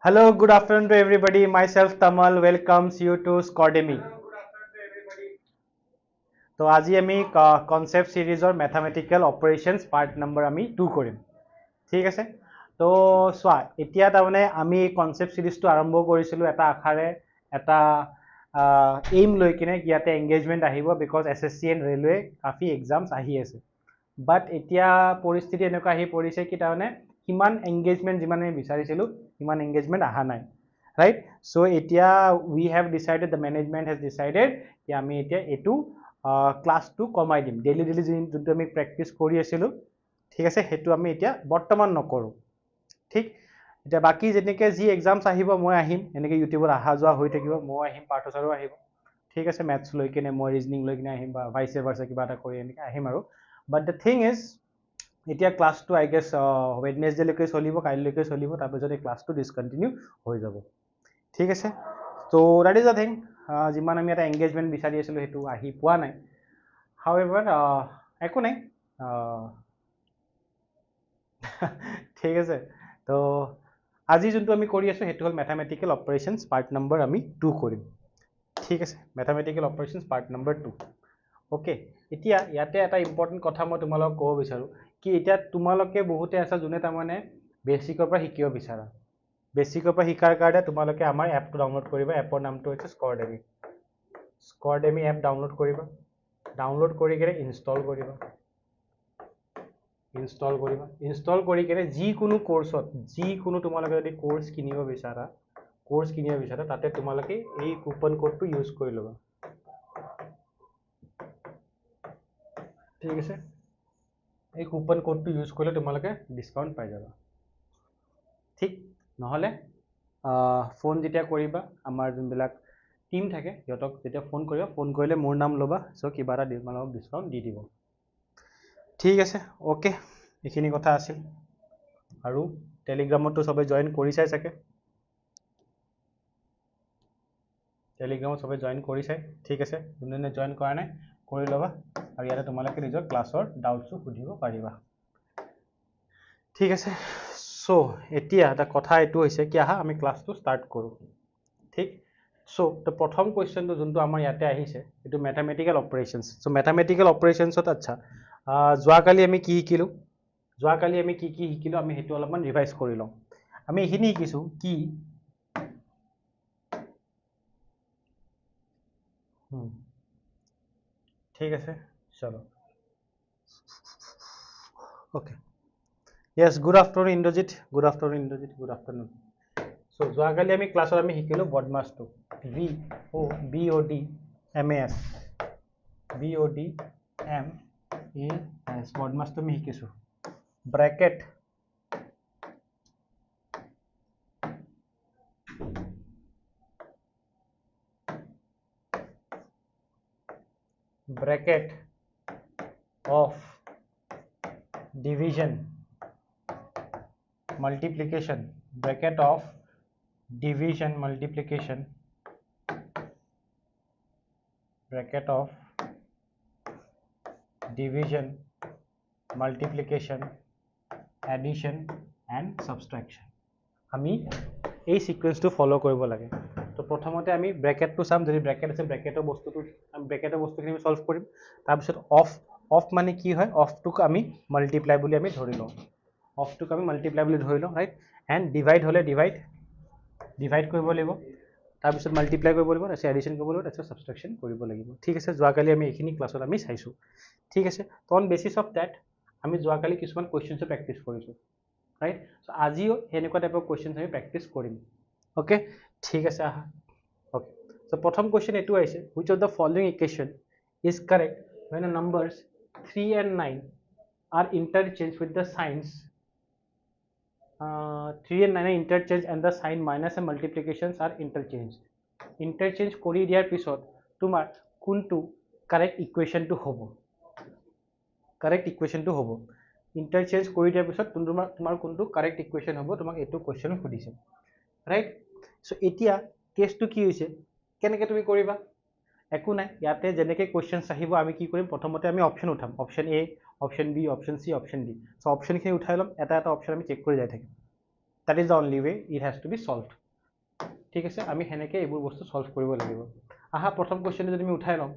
Hello, good afternoon to everybody. Myself Tamal welcomes you to Scordemy. So, আজি আমি concept series or mathematical operations part number আমি 2 কৰিম। ঠিক আছে? তো সোৱা এতিয়া তাৰমানে আমি concept series টো আৰম্ভ কৰিছিলো এটা আখাৰে এটা aim লৈ কিনে ইয়াতে engagement আহিব because SSC and railway Kafi exams আহি আছে। But এতিয়া পৰিস্থিতি এনেকুৱা আহি পৰিছে কি তাৰমানে কিমান engagement যিমান আমি বিচাৰিছিলো কিমান engagement আহা নাই, right? So এতিয়া we have decided, the management has decided কি আমি এতিয়া এটো ক্লাস 2 কমাই দিম। ডেইলি যোনটো আমি প্ৰ্যাকটিস কৰি আছিলো, ঠিক আছে, হেতু আমি এতিয়া বৰ্তমান নকৰো। ঠিক এটা বাকি যেনেকে যি এক্সামস আহিব মই আহিম, এনেকে ইউটিউবত আহা যোৱা হৈ থাকিব, মই আহিম, পাৰ্থ ছাৰো আহিব। ঠিক আছে, ম্যাথছ লৈ কিনে মই ৰিজনিং লৈ কিনে আহিম বা ভাইস ভাৰ্সা কিবা এটা কৰি এনেকে আহিম আৰু। বাট দ্য থিং ইজ এতিয়া ক্লাসটো আই গেছ ওয়েডনেসডে লৈকে চলিব, কাইলৈকে চলিব, তাৰপিছত এই ক্লাসটো ডিসকন্টিনিউ হৈ যাব। ঠিক আছে, তো দ্যাট ইজ দ্য থিং। যিমান আমি এটা এংগেজমেন্ট বিচাৰি আছিলো হেতু আহি পোৱা নাই। হাউএভাৰ একো নাই, ঠিক আছে। তো আজি যোনটো আমি কৰি আছো হেতু হল ম্যাথমেটিক্যাল অপাৰেশনস পাৰ্ট নাম্বাৰ আমি 2 কৰিম। ঠিক আছে, ম্যাথমেটিক্যাল অপাৰেশনস পাৰ্ট নাম্বাৰ 2। ওকে, এতিয়া ইয়াতে এটা ইম্পৰ্টেন্ট কথা মই তোমালোকক ক'ব বিচাৰো কি এতিয়া তোমালোকে বহুতে আছে যোনে তাৰমানে বেসিকৰ পৰা শিকিব বিচাৰা। বেসিকৰ পৰা শিকাৰ কাৰণে তোমালোকে আমাৰ এপটো ডাউনলোড কৰিবা। এপৰ নামটো হৈছে স্কৰডেমি। স্কৰডেমি এপ ডাউনলোড কৰিবা। ডাউনলোড কৰি কিনে ইনষ্টল কৰিবা। ইনষ্টল কৰি কিনে যিকোনো কোৰ্সত, যিকোনো তোমালোকে যদি কোৰ্স কিনিব বিচাৰা, তাতে তোমালোকে এই কুপন কোডটো ইউজ কৰি ল'বা। ঠিক আছে, এই কুপন কোডটো ইউজ কৰিলে তোমালোকে ডিসকাউন্ট পাই যাবা। ঠিক নহলে ফোন যেতিয়া কৰিবা আমাৰ যোনবিলাক টিম থাকে সিহঁতক যেতিয়া ফোন কৰিবা, ফোন কৰিলে মোৰ নাম ল'বা, সো কিবা এটা তোমালোকক ডিসকাউন্ট দি দিব। ঠিক আছে, ওকে, এইখিনি কথা আছিল। আৰু টেলিগ্ৰামতো সবে জয়েন কৰিছাই চাগে। টেলিগ্ৰামত সবে জয়েন কৰিছাই, ঠিক আছে। যোনে জয়েন কৰা নাই কৰি ল'বা, আৰু ইয়াতে তোমালোকে নিজৰ ক্লাছৰ ডাউটছো সুধিব পাৰিবা। ঠিক আছে, সো এতিয়া এটা কথা এইটো হৈছে কি আহা আমি ক্লাছটো ষ্টাৰ্ট কৰো। ঠিক, সো তো প্ৰথম কোৱেশ্চনটো যোনটো আমাৰ ইয়াতে আহিছে এটো ম্যাথমেটিক্যাল অপাৰেশনস। সো ম্যাথমেটিক্যাল অপাৰেশনসত আচ্ছা যোৱাকালি আমি কি শিকিলো, আমি হেতু অলপমান ৰিভাইজ কৰি লওঁ। আমি এইখিনি শিকিছো কি ঠিক আছে, চলো। Okay, yes, good afternoon Indrajit, good afternoon Indrajit, good afternoon. So যোৱাকালি আমি ক্লাছত আমি শিকিলো বডমাছটো, BODMAS, বডমাছটো আমি শিকিছো। Bracket of division multiplication, bracket of division multiplication, bracket of division multiplication, addition and subtraction. আমি এই সিকোয়েন্সটো ফলো কৰিব লাগে। তো প্ৰথমতে আমি ব্ৰ্যাকেটটো চাম, যদি ব্ৰ্যাকেট আছে ব্ৰ্যাকেটৰ বস্তুখিনি আমি সলভ কৰিম। তাৰপিছত অফ মানে কি হয়, অফটোক আমি মাল্টিপ্লাই বুলি আমি ধৰি লওঁ, ৰাইট। এণ্ড ডিভাইড হলে ডিভাইড কৰিব লাগিব, তাৰপিছত মাল্টিপ্লাই কৰিব লাগিব, তাৰপিছত এডিশ্যন কৰিব লাগিব, তাৰপিছত সাবট্ৰেকশ্যন কৰিব লাগিব। ঠিক আছে, যোৱাকালি আমি এইখিনি ক্লাছত আমি চাইছো। ঠিক আছে, তো অন বেচিছ অফ দ্যাট আমি যোৱাকালি কিছুমান কুৱেশ্যনছো প্ৰেক্টিছ কৰিছো, ৰাইট। সো আজিও এনেকুৱা টাইপৰ কুৱেশ্যনছ আমি প্ৰেক্টিছ কৰিম। ওকে, ঠিক আছে, আহা। ওকে, সো প্ৰথম কুৱেশ্যন এইটো আহিছে, which of the following equation is correct when the numbers 3 and 9 are interchanged with the signs 3 and 9 are interchanged and the sign minus and multiplications are interchanged. Interchange কৰি দিয়াৰ পিছত তোমাৰ কোনটো correct ইকুৱেশ্যনটো হ'ব, ইন্টাৰচেঞ্জ কৰি দিয়াৰ পিছত তোমাৰ কোনটো কাৰেক্ট ইকুৱেশ্যন হ'ব, তোমাক এইটো কুৱেশ্যন সুধিছে, ৰাইট। সো এতিয়া কেছটো কি হৈছে, কেনেকৈ তুমি কৰিবা, একো নাই, ইয়াতে যেনেকৈ কুৱেশ্যনছ আহিব আমি কি কৰিম, প্ৰথমতে আমি অপশ্যন উঠাম, option A, option B, option C, option D. So অপশ্যনখিনি উঠাই ল'ম, এটা এটা অপশ্যন আমি চেক কৰি যাই থাকিম। that is the only way it has to be solved. ঠিক আছে, আমি হেনেকে এইবোৰ বস্তু সলভ কৰিব লাগিব। আহা প্ৰথম কোৱেশ্চনটো যদি আমি উঠাই লম,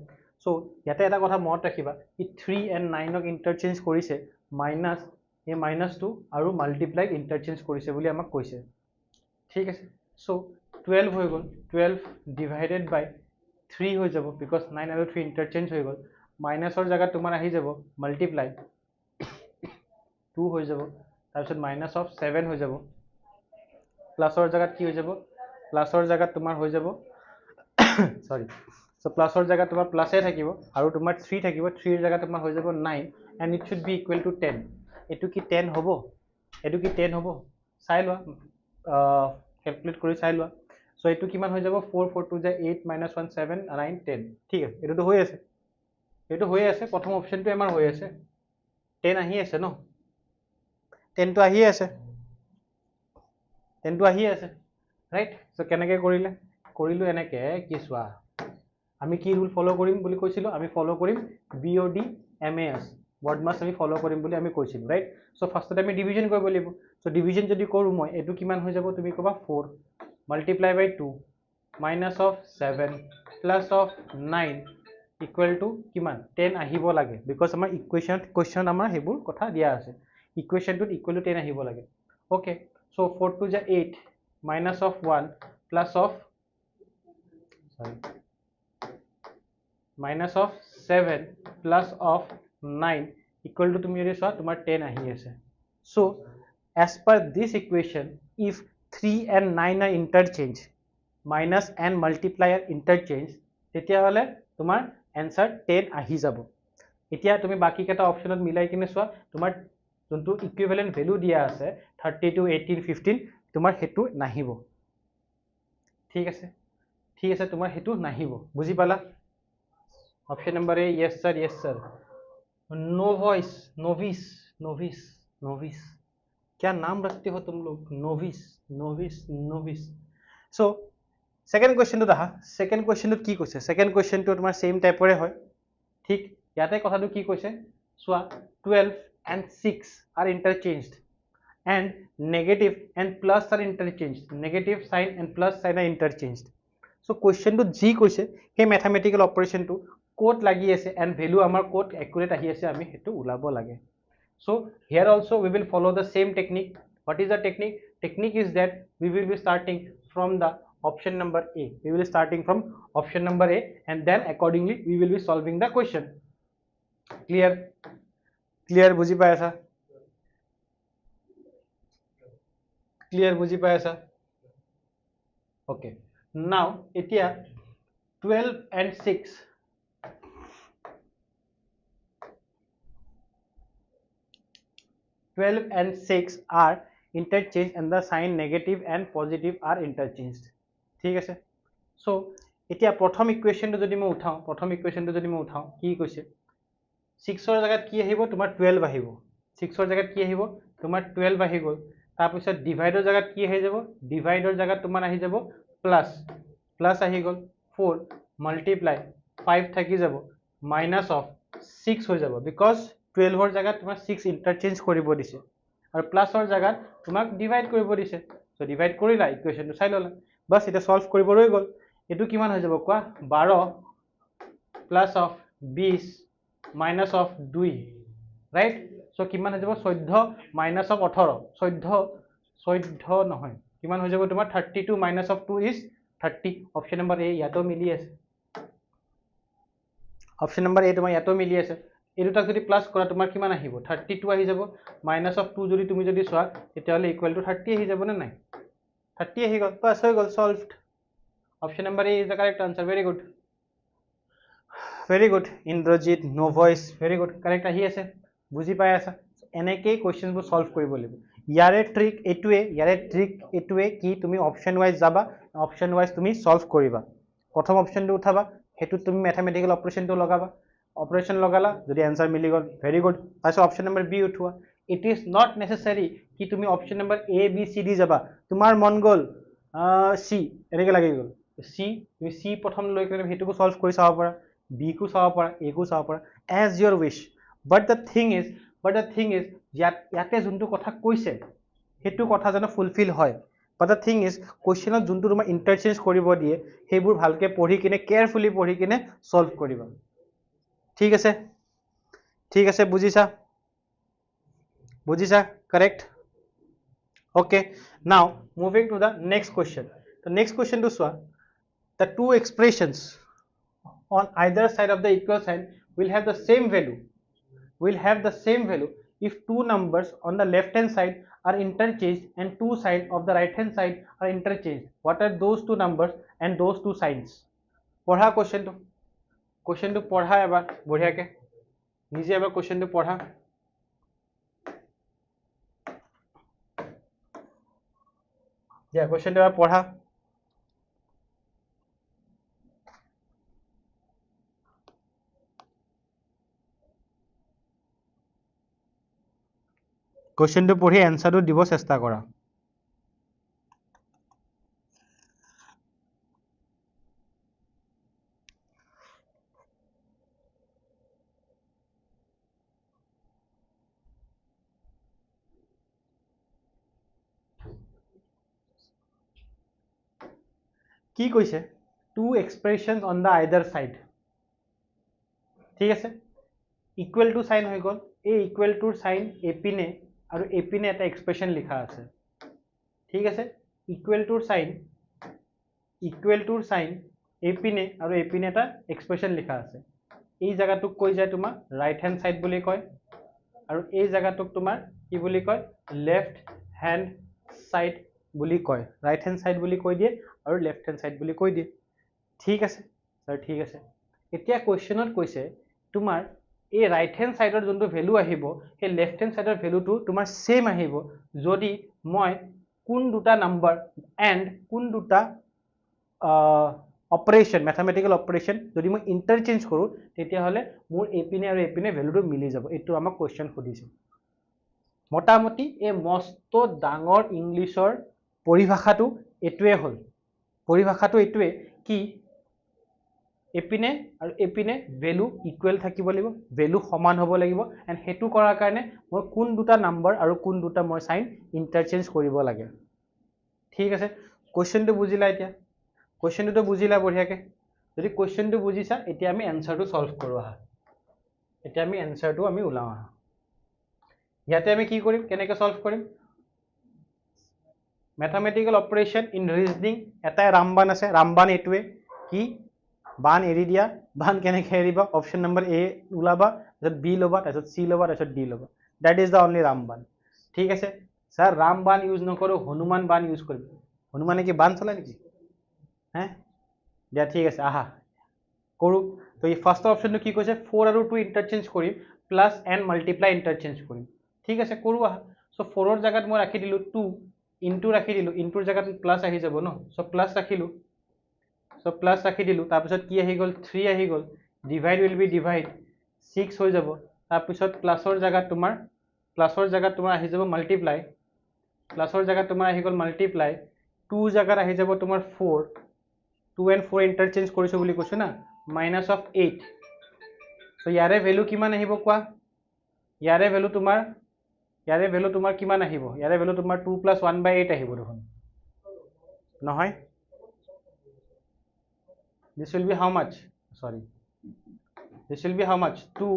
সো ইয়াতে এটা কথা মনত ৰাখিবা, ই 3 and 9 ক ইন্টাৰচেঞ্জ কৰিছে মাইনাস এই -2 আৰু মাল্টিপ্লাই ইন্টাৰচেঞ্জ কৰিছে বুলি আমাক কৈছে। ঠিক আছে, সো 12 হৈ গল, 12 ডিভাইডেড বাই 3 হৈ যাব, বিকজ 9 আৰু 3 ইন্টাৰচেঞ্জ হৈ গল। মাইনাসৰ জায়গাত তোমাৰ আহি যাব মাল্টিপ্লাই 2 হৈ যাব, তাৰপিছত -7 হৈ যাব, প্লাসৰ জায়গাত কি হৈ যাব, প্লাসৰ জায়গাত তোমাৰ হৈ যাব সৰি, সো প্লাসৰ জায়গাত তোমাৰ প্লাসে থাকিব আৰু তোমাৰ 3 থাকিব, 3 এৰ জায়গাত তোমাৰ হৈ যাব 9 and it should be equal to 10. এটো কি 10 হ'ব, এটো কি 10 হ'ব, চাই লোৱা, ক্যালকুলেট কৰি চাই লোৱা। সো এটো কিমান হৈ যাব, 4 4 2 8 -1 7 9 10। ঠিক আছে, এটো তো হৈ আছে, এটো হৈ আছে, প্ৰথম অপশনটো আমাৰ হৈ আছে, 10 আহি আছে ন, 10 তো আহি আছে, 10 তো আহি আছে, রাইট। সো কেনেকে কৰিলে, কৰিলো এনেকে কি চোৱা, আমি কি ৰুল ফলো কৰিম বুলি কৈছিলো, আমি ফলো কৰিম BOD MAS ওয়াৰ্ড মাস আমি ফলো কৰিম বুলি আমি কৈছিলো, ৰাইট। সো ফাৰ্স্টতে আমি ডিভিজন কৰিব লাগিব, সো ডিভিজন যদি কৰো মই এটো কিমান হৈ যাব, তুমি কবা 4 multiply by 2 minus of 7 plus of 9 equal to কিমান 10 আহিব লাগে, বিকজ আমাৰ ইকুৱেশন কোৱেশ্চন আমাৰ হেবুৰ কথা দিয়া আছে, ইকুৱেশনটোত ইকুয়াল টু 10 আহিব লাগে। Okay, so 4 2 8 minus of 1 plus of minus of 7 plus of 9 equal to তুমি যদি চোৱা তোমাৰ 10 আহি আছে। So as per this equation, if 3 and 9 are interchange, minus and multiply are interchange, তেতিয়া হলে তোমাৰ answer 10 আহি যাব। এতিয়া তুমি বাকি কেটা অপশনত মিলাই কিনে চোৱা, তোমাৰ যোনটো ইকুইভ্যালেন্ট ভ্যালু দিয়া আছে 32 18 15 তোমাৰ হেতু নাহিব। ঠিক আছে, ঠিক আছে, তোমাৰ হেতু নাহিব, বুজি পালা। Option number A, yes sir, yes sir. No voice, novice, novice, novice, क्या नाम रखते हो तुम लोग, novice, novice, novice. So second question तो रहा, सेकेंड क्वेश्चन तो की কৈছে, सेकेंड क्वेश्चन तो তোমাৰ सेम টাইপৰে হয়। ঠিক, ইয়াতে কথাটো কি কৈছে চোৱা, 12 and 6 are interchanged and negative and plus are interchanged, negative sign and plus sign are interchanged. So question to G কৈছে সেই mathematical operation to code লাগি আছে and value আমাৰ code accurate আহি আছে, আমি হেতু উলাব লাগে। So here also we will follow the same technique. What is the technique? Technique is that we will be starting from the option number A. We will be starting from option number A and then accordingly we will be solving the question. Clear? Clear বুজি পাই আছা? Clear বুজি পাই আছা? Okay. Now এতিয়া 12 and 6 12 and 6 are interchanged and the sign negative and positive are interchanged. ঠিক আছে, so এতিয়া প্ৰথম ইকুৱেশনটো যদি মই উঠাও, প্ৰথম ইকুৱেশনটো যদি মই উঠাও কি কৈছে, 6 ৰ জায়গাত কি আহিব, তোমাৰ 12 আহিব, 6 ৰ জায়গাত কি আহিব, তোমাৰ 12 আহি গল, তাৰ পিছত ডিভাইডৰ জায়গাত কি আহি যাব, ডিভাইডৰ জায়গাত তোমাৰ আহি যাব প্লাস, প্লাস আহি গল 4 মাল্টিপ্লাই 5 থাকি যাব মাইনাস অফ 6 হৈ যাব, বিকজ 12 ৰ জায়গাত তোমাৰ 6 ইন্টাৰচেঞ্জ কৰিব দিছে আৰু প্লাসৰ জায়গাত তোমাক ডিভাইড কৰিব দিছে। সো ডিভাইড কৰিলা, ইকুৱেশনটো চাই ললা, বাস এটা সলভ কৰিব ৰৈ গল। এটো কিমান হৈ যাব কোৱা, 12 plus of 20 minus of 2, right. So কিমান হৈ যাব 14 মাইনাস অফ 18, 14 নহয়, কিমান হৈ যাব তোমাৰ 32 minus of 2 is 30। Option number A ইয়াতো মিলি আছে, অপশন নম্বৰ এ তোমাৰ ইয়াতো মিলি আছে। এই দুটা যদি প্লাস কৰা তোমাৰ কিমান আহিব, 32 আহি যাব, মাইনাস অফ 2 যদি তুমি যদি চোৱা তেতিয়াহলে ইকুয়াল টু 30 আহি যাব না নাই, 30 আহি গল, পাস হৈ গল, solved. Option number A is the correct answer. Very good, very good Indrajit, no voice, very good, correct আহি আছে, বুজি পাই আছা। এনেকেই কোয়েশ্চনবোৰ সলভ কৰিব লাগিব। ইয়াৰে ট্ৰিক এটুৱে, ইয়াৰে ট্ৰিক এটুৱে কি, তুমি অপশন ওয়াইজ যাবা, অপশন ওয়াইজ তুমি সলভ কৰিবা। প্ৰথম অপশনটো উঠাবা, হেতু তুমি ম্যাথমেটিক্যাল অপাৰেশনটো লগাবা, অপাৰেশন লগালা, যদি आंसर মিলি গল ভেৰি গুড। তাৰপিছত অপশন নম্বৰ বি উঠোৱা। ইট ইজ নট নেসেসাৰি কি তুমি option number A B C D যাবা, তোমাৰ মন গল সি এনেকে লাগি গল, সি তুমি সি প্ৰথম লৈ কিনে হেতুকো সলভ কৰি চাব পাৰা, বি কো চাব পাৰা, এ কো চাব পাৰা, as your wish. But the thing is ইয়াতে যোনটো কথা কৈছে হেতু কথা জানো ফুলফিল হয় বাট দ্য থিং ইজ কোৱেশ্চনত যোনটো তোমাৰ ইন্টাৰচেঞ্জ কৰিব দিয়ে সেইবোৰ ভালকে পঢ়ি কিনে কেয়াৰফুলি পঢ়ি কিনে সলভ কৰিবা ঠিক আছে বুজিছা correct okay now moving to the next question the next question to soa the two expressions on either side of the equal sign will have the same value if two numbers on the left hand side are interchanged and two sides of the right hand side are interchanged. What are those two numbers and those two signs? Podha question to podha ebar bodhiya ke nije ebar question to podha yeah question to ebar podha question to পঢ়ি answer to দিব চেষ্টা কৰা কি কৈছে two expressions on the either side ঠিক আছে equal to sign হৈ গল এই equal to sign এপিনে আৰু এপিনে এটা এক্সপ্ৰেশন লিখা আছে ঠিক আছে equal to sign এপিনে আৰু এপিনে এটা এক্সপ্ৰেশন লিখা আছে এই জায়গাটোক কৈ যায় তোমাৰ ৰাইট হ্যান্ড সাইড বুলি কয় আৰু এই জায়গাটোক তোমাৰ কি বুলি কয় লেফট হ্যান্ড সাইড বুলি কয় ৰাইট হ্যান্ড সাইড বুলি কৈ দিয়ে আৰু লেফট হ্যান্ড সাইড বুলি কৈ দিয়ে ঠিক আছে স্যাৰ ঠিক আছে এতিয়া কোৱেশ্চনত কৈছে তোমাৰ এই ৰাইট হ্যান্ড সাইডৰ যোনটো ভ্যালু আহিব সেই লেফট হ্যান্ড সাইডৰ ভ্যালুটো তোমাৰ সেম আহিব যদি মই কোন দুটা নাম্বাৰ এন্ড কোন দুটা অপাৰেশন ম্যাথমেটিক্যাল অপাৰেশন যদি মই ইন্টাৰচেঞ্জ কৰো তেতিয়া হলে মোৰ এপিনে আৰু এপিনে ভ্যালুটো মিলি যাব এটো আমাক কোৱেশ্চন খুদিছে মোটামুটি এই মস্ত ডাঙৰ ইংলিশৰ পৰিভাষাটো এটোৱে হল পৰিভাষাটো এটোৱে কি এপিনে আৰু এপিনে ভ্যালু ইকুৱেল থাকিব লাগিব ভ্যালু সমান হ'ব লাগিব এন্ড হেতু কৰাৰ কাৰণে মই কোন দুটা নাম্বাৰ আৰু কোন দুটা মই সাইন ইন্টাৰচেঞ্জ কৰিব লাগে ঠিক আছে কোৱেশ্চনটো বুজিলা এতিয়া কোৱেশ্চনটো বুজিলা বঢ়িয়াকে যদি কোৱেশ্চনটো বুজিছা এতিয়া আমি এনসাৰটো সলভ কৰো আহা এতিয়া আমি এনসাৰটো আমি উলাও আহা ইয়াতে আমি কি কৰিম কেনেকৈ সলভ কৰিম ম্যাথমেটিক্যাল অপাৰেশন ইন ৰিজনিং এটা ৰামবান আছে ৰামবান এটোৱে কি বান এৰি দিয়া বান কেনেকৈ এৰিবা অপশন নম্বৰ এ উলাবা তাৰপিছত বি লবা তাৰপিছত সি লবা তাৰপিছত ডি লবা that is the only Ramban ঠিক আছে স্যাৰ ৰামবান ইউজ নকৰো হনুমান বান ইউজ কৰিম হনুমানে কি বান চলায় নেকি হ্যাঁ দিয়া ঠিক আছে আহা কৰো তো এই ফাৰ্স্ট অপশনটো কি কৈছে 4 আৰু 2 ইন্টাৰচেঞ্জ কৰিম প্লাস এন্ড মাল্টিপ্লাই ইন্টাৰচেঞ্জ কৰিম ঠিক আছে কৰো আহা সো 4 ৰ জায়গাত মই ৰাখি দিলো 2 ইনটু ৰাখি দিলো ইনটুৰ জায়গাত প্লাস আহি যাব ন সো প্লাস ৰাখিলো সো প্লাস ৰাখি দিলো তাৰ পিছত কি আহি গল 3 আহি গল ডিভাইড উইল বি ডিভাইড 6 হৈ যাব তাৰ পিছত প্লাসৰ জায়গাত তোমাৰ আহি যাব মাল্টিপ্লাই প্লাসৰ জায়গাত তোমাৰ আহি গল মাল্টিপ্লাই 2 জায়গাত আহি যাব তোমাৰ 4 2 and 4 ইন্টাৰচেঞ্জ কৰিছো বুলি কৈছো না মাইনাস অফ 8 সো ইয়াৰে ভ্যালু কিমান আহিব কোৱা ইয়াৰে ভ্যালু তোমাৰ কিমান আহিব ইয়াৰে ভ্যালু তোমাৰ 2 + 1/8 আহিব দেখোন নহয় this will be how much sorry this will be how much 2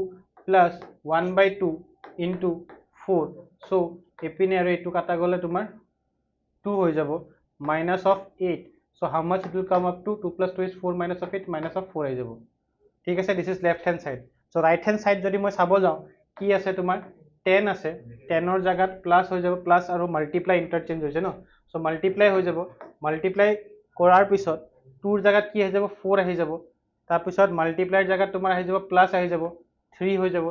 + 1/2 into 4 so এপিনে আৰু এটো কাটা গলে তোমাৰ 2 হৈ যাব minus of 8 so how much it will come up to 2 + 2 is 4 minus of 8 minus of 4 আহি যাব ঠিক আছে this is left hand side so right hand side যদি মই চাব যাও কি আছে তোমাৰ 10 আছে 10 ৰ জায়গাত প্লাস হৈ যাব প্লাস আৰু মাল্টিপ্লাই ইন্টাৰচেঞ্জ হৈছে ন সো মাল্টিপ্লাই হৈ যাব মাল্টিপ্লাই কৰাৰ পিছত 2 ৰ জায়গাত কি আহি যাব 4 আহি যাব তাৰ পিছত মাল্টিপ্লাইৰ জায়গাত তোমাৰ আহি যাব প্লাস আহি যাব 3 হৈ যাব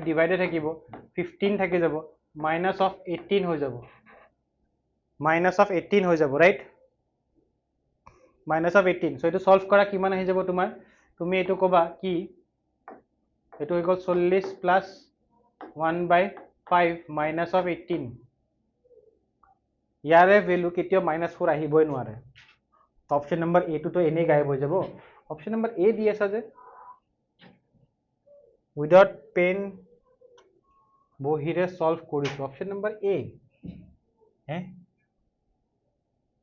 ডিভাইডে থাকিব 15 থাকি যাব minus of 18 হৈ যাব minus of 18 হৈ যাব রাইট minus of 18 সো এটো সলভ কৰা কিমান আহি যাব তোমাৰ তুমি এটো কবা কি এটো হৈ গল 40 plus 1/5 minus of 18 ইয়াৰে ভ্যালু কেতিয়াও -4 আহিবই নোৱাৰে অপশন নম্বৰ এ টো তো এনেই গায়ব হৈ যাব অপশন নম্বৰ এ দি আছে যে উইদাউট পেন বহিৰে সলভ কৰিছো অপশন নম্বৰ এ হে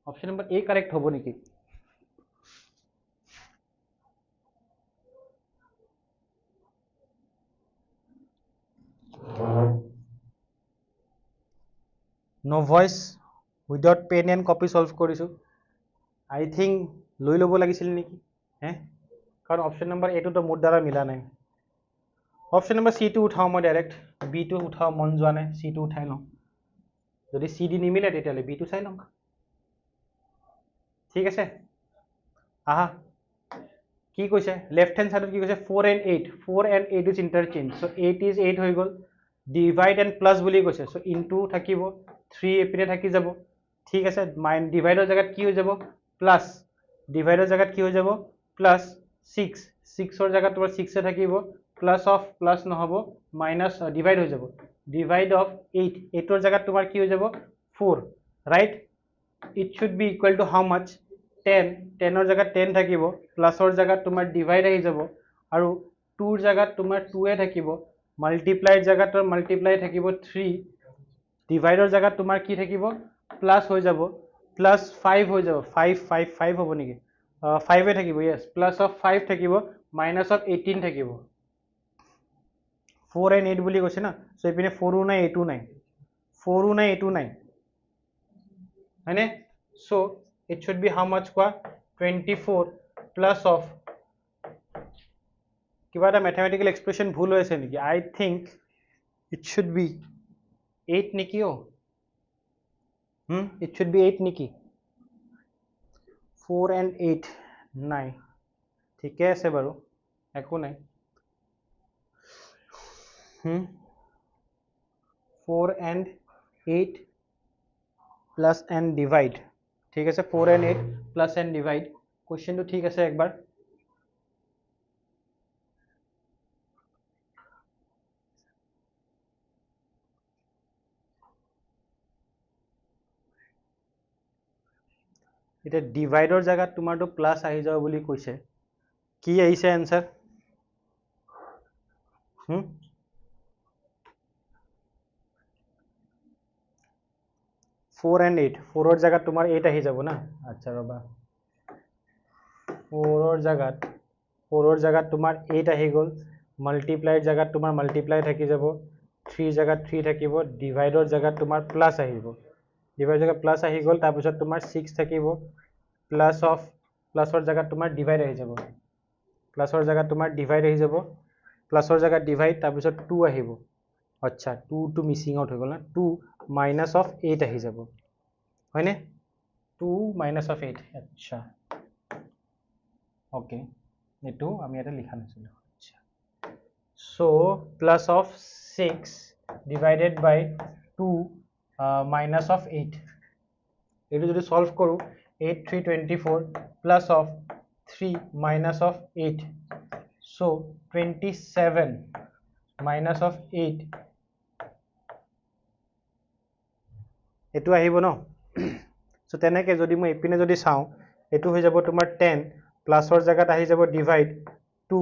অপশন নম্বৰ এ কাৰেক্ট হ'ব নেকি no voice without pen and copy solve কৰিছোঁ আই থিংক লৈ ল'ব লাগিছিল নেকি হে কাৰণ অপশ্যন নম্বৰ এটোতো মোৰ দ্বাৰা মিলা নাই অপশ্যন নম্বৰ চিটো উঠাওঁ মই ডাইৰেক্ট বিটো উঠাওঁ মন যোৱা নাই চিটো উঠাই লওঁ যদি চি ডি নিমিলে তেতিয়াহ'লে বিটো চাই লওঁ ঠিক আছে আহা কি কৈছে লেফট হেণ্ড সাইডত কি কৈছে 4 and 8 4 and 8 is interchange so 8 is 8 হৈ গ'ল ডিভাইড এণ্ড প্লাছ বুলি কৈছে চ' ইনটু থাকিব 3 এপিনে থাকি যাব ঠিক আছে ডিভাইডৰ জেগাত কি হৈ যাব প্লাছ ডিভাইডৰ জেগাত কি হৈ যাব প্লাছ 6 6ৰ জেগাত তোমাৰ 6 থাকিব প্লাছ অফ প্লাছ নহ'ব মাইনাছ ডিভাইড হৈ যাব ডিভাইড অফ 8 8ৰ জেগাত তোমাৰ কি হৈ যাব 4 right it should be equal to how much 10 10ৰ জেগাত 10 থাকিব প্লাছৰ জেগাত তোমাৰ ডিভাইড আহি যাব আৰু 2ৰ জেগাত তোমাৰ 2 এ থাকিব মাল্টিপ্লাইৰ জেগাত মাল্টিপ্লাই থাকিব 3 ডিভাইডৰ জেগাত তোমাৰ কি থাকিব প্লাছ হৈ যাব প্লাছ 5 হৈ যাব 5 5 5 হ'ব নেকি 5 এ থাকিব yes প্লাছ অফ 5 থাকিব মাইনাছ অফ 18 থাকিব 4 and 8 বুলি কৈছে না সো এপিনে 4 ও নাই 8 ও নাই 4 ও নাই 8 ও নাই হয়নে so it should be how much কোৱা 24 plus of কিবা এটা mathematical expression ভুল হৈছে নেকি I think it should be 8 নেকি ও it should be 8 নেকি 4 and 8 নাই ঠিকে আছে বাৰু একো নাই 4 and 8 plus and divide ঠিক আছে 4 and 8 plus and divide question to ঠিক আছে একবার এটা ডিভাইডৰ জায়গাত তোমাৰটো প্লাস আহি যাব বুলি কৈছে কি আহিছে आंसर 4 and 8 4 ৰ জায়গাত তোমাৰ 8 আহি যাব না আচ্ছা ৰবা 4 ৰ জায়গাত তোমাৰ 8 আহি গল মাল্টিপ্লাইৰ জায়গাত তোমাৰ মাল্টিপ্লাই থাকি যাব 3 জায়গাত 3 থাকিব ডিভাইডৰ জায়গাত তোমাৰ প্লাস আহিব ডিভাইডৰ জায়গাত প্লাস আহি গল তাৰ পিছত তোমাৰ 6 থাকিব প্লাস অফ প্লাসৰ জায়গাত তোমাৰ ডিভাইড আহি যাব প্লাসৰ জায়গাত তোমাৰ ডিভাইড আহি যাব প্লাসৰ জায়গাত ডিভাইড তাৰ পিছত 2 আহিব আচ্ছা 2 টু মিসিং আউট হৈ গল না 2 মাইনাস অফ 8 আহি যাব হয়নে 2 মাইনাস অফ 8 আচ্ছা ওকে এটো আমি এটা লিখা নাছিল আচ্ছা so plus of 6 divided by 2 minus of 8 এটো যদি সলভ কৰো 8 3 24 plus of 3 minus of 8 so 27 minus of 8 এটো আহিব ন সো তেনেকে যদি মই এপিনে যদি চাও এটো হৈ যাব তোমাৰ 10 প্লাসৰ জায়গাত আহি যাব ডিভাইড 2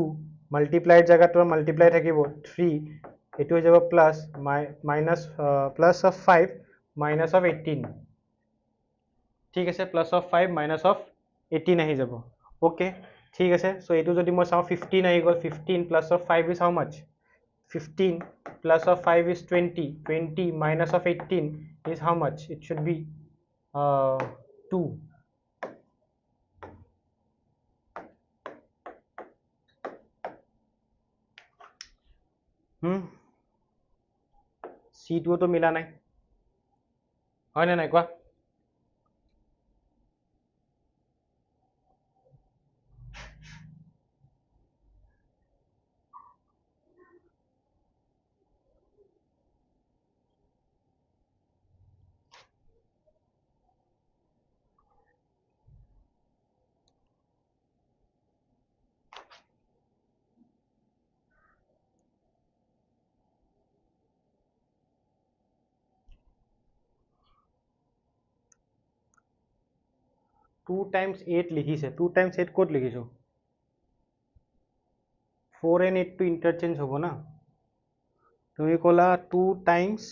মাল্টিপ্লাইৰ জায়গাত তোমাৰ মাল্টিপ্লাই থাকিব 3 এটো হৈ যাব plus minus plus of 5 minus of 18 ঠিক আছে প্লাস অফ 5 মাইনাস অফ 18 আহি যাব ওকে ঠিক আছে সো এটো যদি মই চাও 15 আহি গল 15 plus of 5 is how much 15 plus of 5 is 20 20 minus of 18 is how much it should be 2 C2 তো মিলা নাই হয় না নাই কোৱা 2 times 8 লিখিছে 2 times 8 কোড লিখিছো 4 and 8 to interchange হবো না তুমি কলা 2 times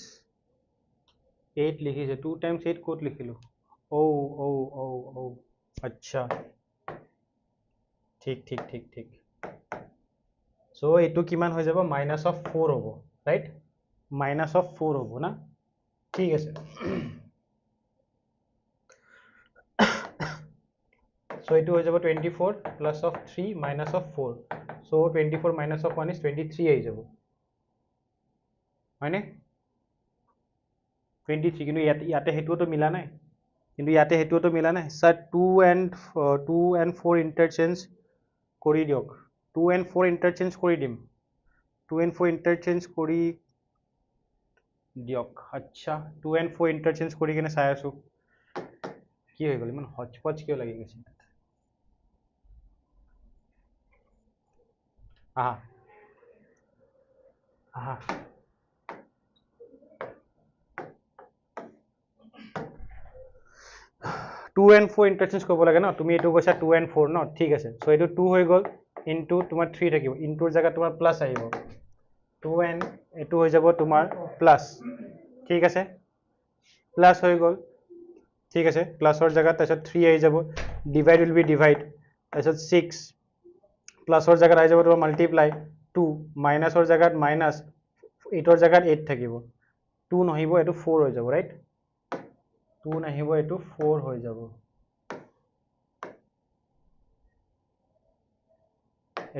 8 লিখিছে 2 times 8 ক'ত লিখিলো ও আচ্ছা ঠিক ঠিক ঠিক ঠিক সো এটো কিমান হৈ যাব মাইনাস অফ 4 হ'ব ৰাইট মাইনাস অফ 4 হ'ব না ঠিক আছে সো এটো হৈ যাব 24 plus of 3 minus of 4 so 24 minus of 1 is 23 আহি যাব হয়নে 23 কিন্তু ইয়াতে হেতুটো মিলা নাই কিন্তু ইয়াতে হেতুটো মিলা নাই স্যার 2 and 4 ইন্টারচেঞ্জ কৰি দিয়ক 2 and 4 ইন্টাৰচেঞ্জ কৰি দিম 2 and 4 ইন্টাৰচেঞ্জ কৰি দিয়ক আচ্ছা 2 and 4 ইন্টাৰচেঞ্জ কৰি কিনে চাই আছো কি হৈ গল ইমান হচপচ কিয় লাগি গৈছে আহা আহা 2 and 4 ইন্টারচেঞ্জ কৰিব লাগে ন তুমি এটো কৈছা 2 and 4 ন ঠিক আছে সো এটো 2 হৈ গল ইনটু তোমাৰ 3 থাকিব ইনটুৰ জায়গা তোমাৰ প্লাস আহিব 2 and এটো হৈ যাব তোমাৰ প্লাস ঠিক আছে প্লাস হৈ গল ঠিক আছে প্লাসৰ জায়গাত তাৰছত 3 আহি যাব ডিভাইড উইল বি ডিভাইড তাৰছত 6 প্লাসৰ জায়গাত আহি যাব তোমাৰ মাল্টিপ্লাই 2 মাইনাসৰ জায়গাত মাইনাস 8ৰ জায়গাত 8 থাকিব 2 নহিব এটো 4 হৈ যাব ৰাইট 2 নাহিব এটো 4 হৈ যাব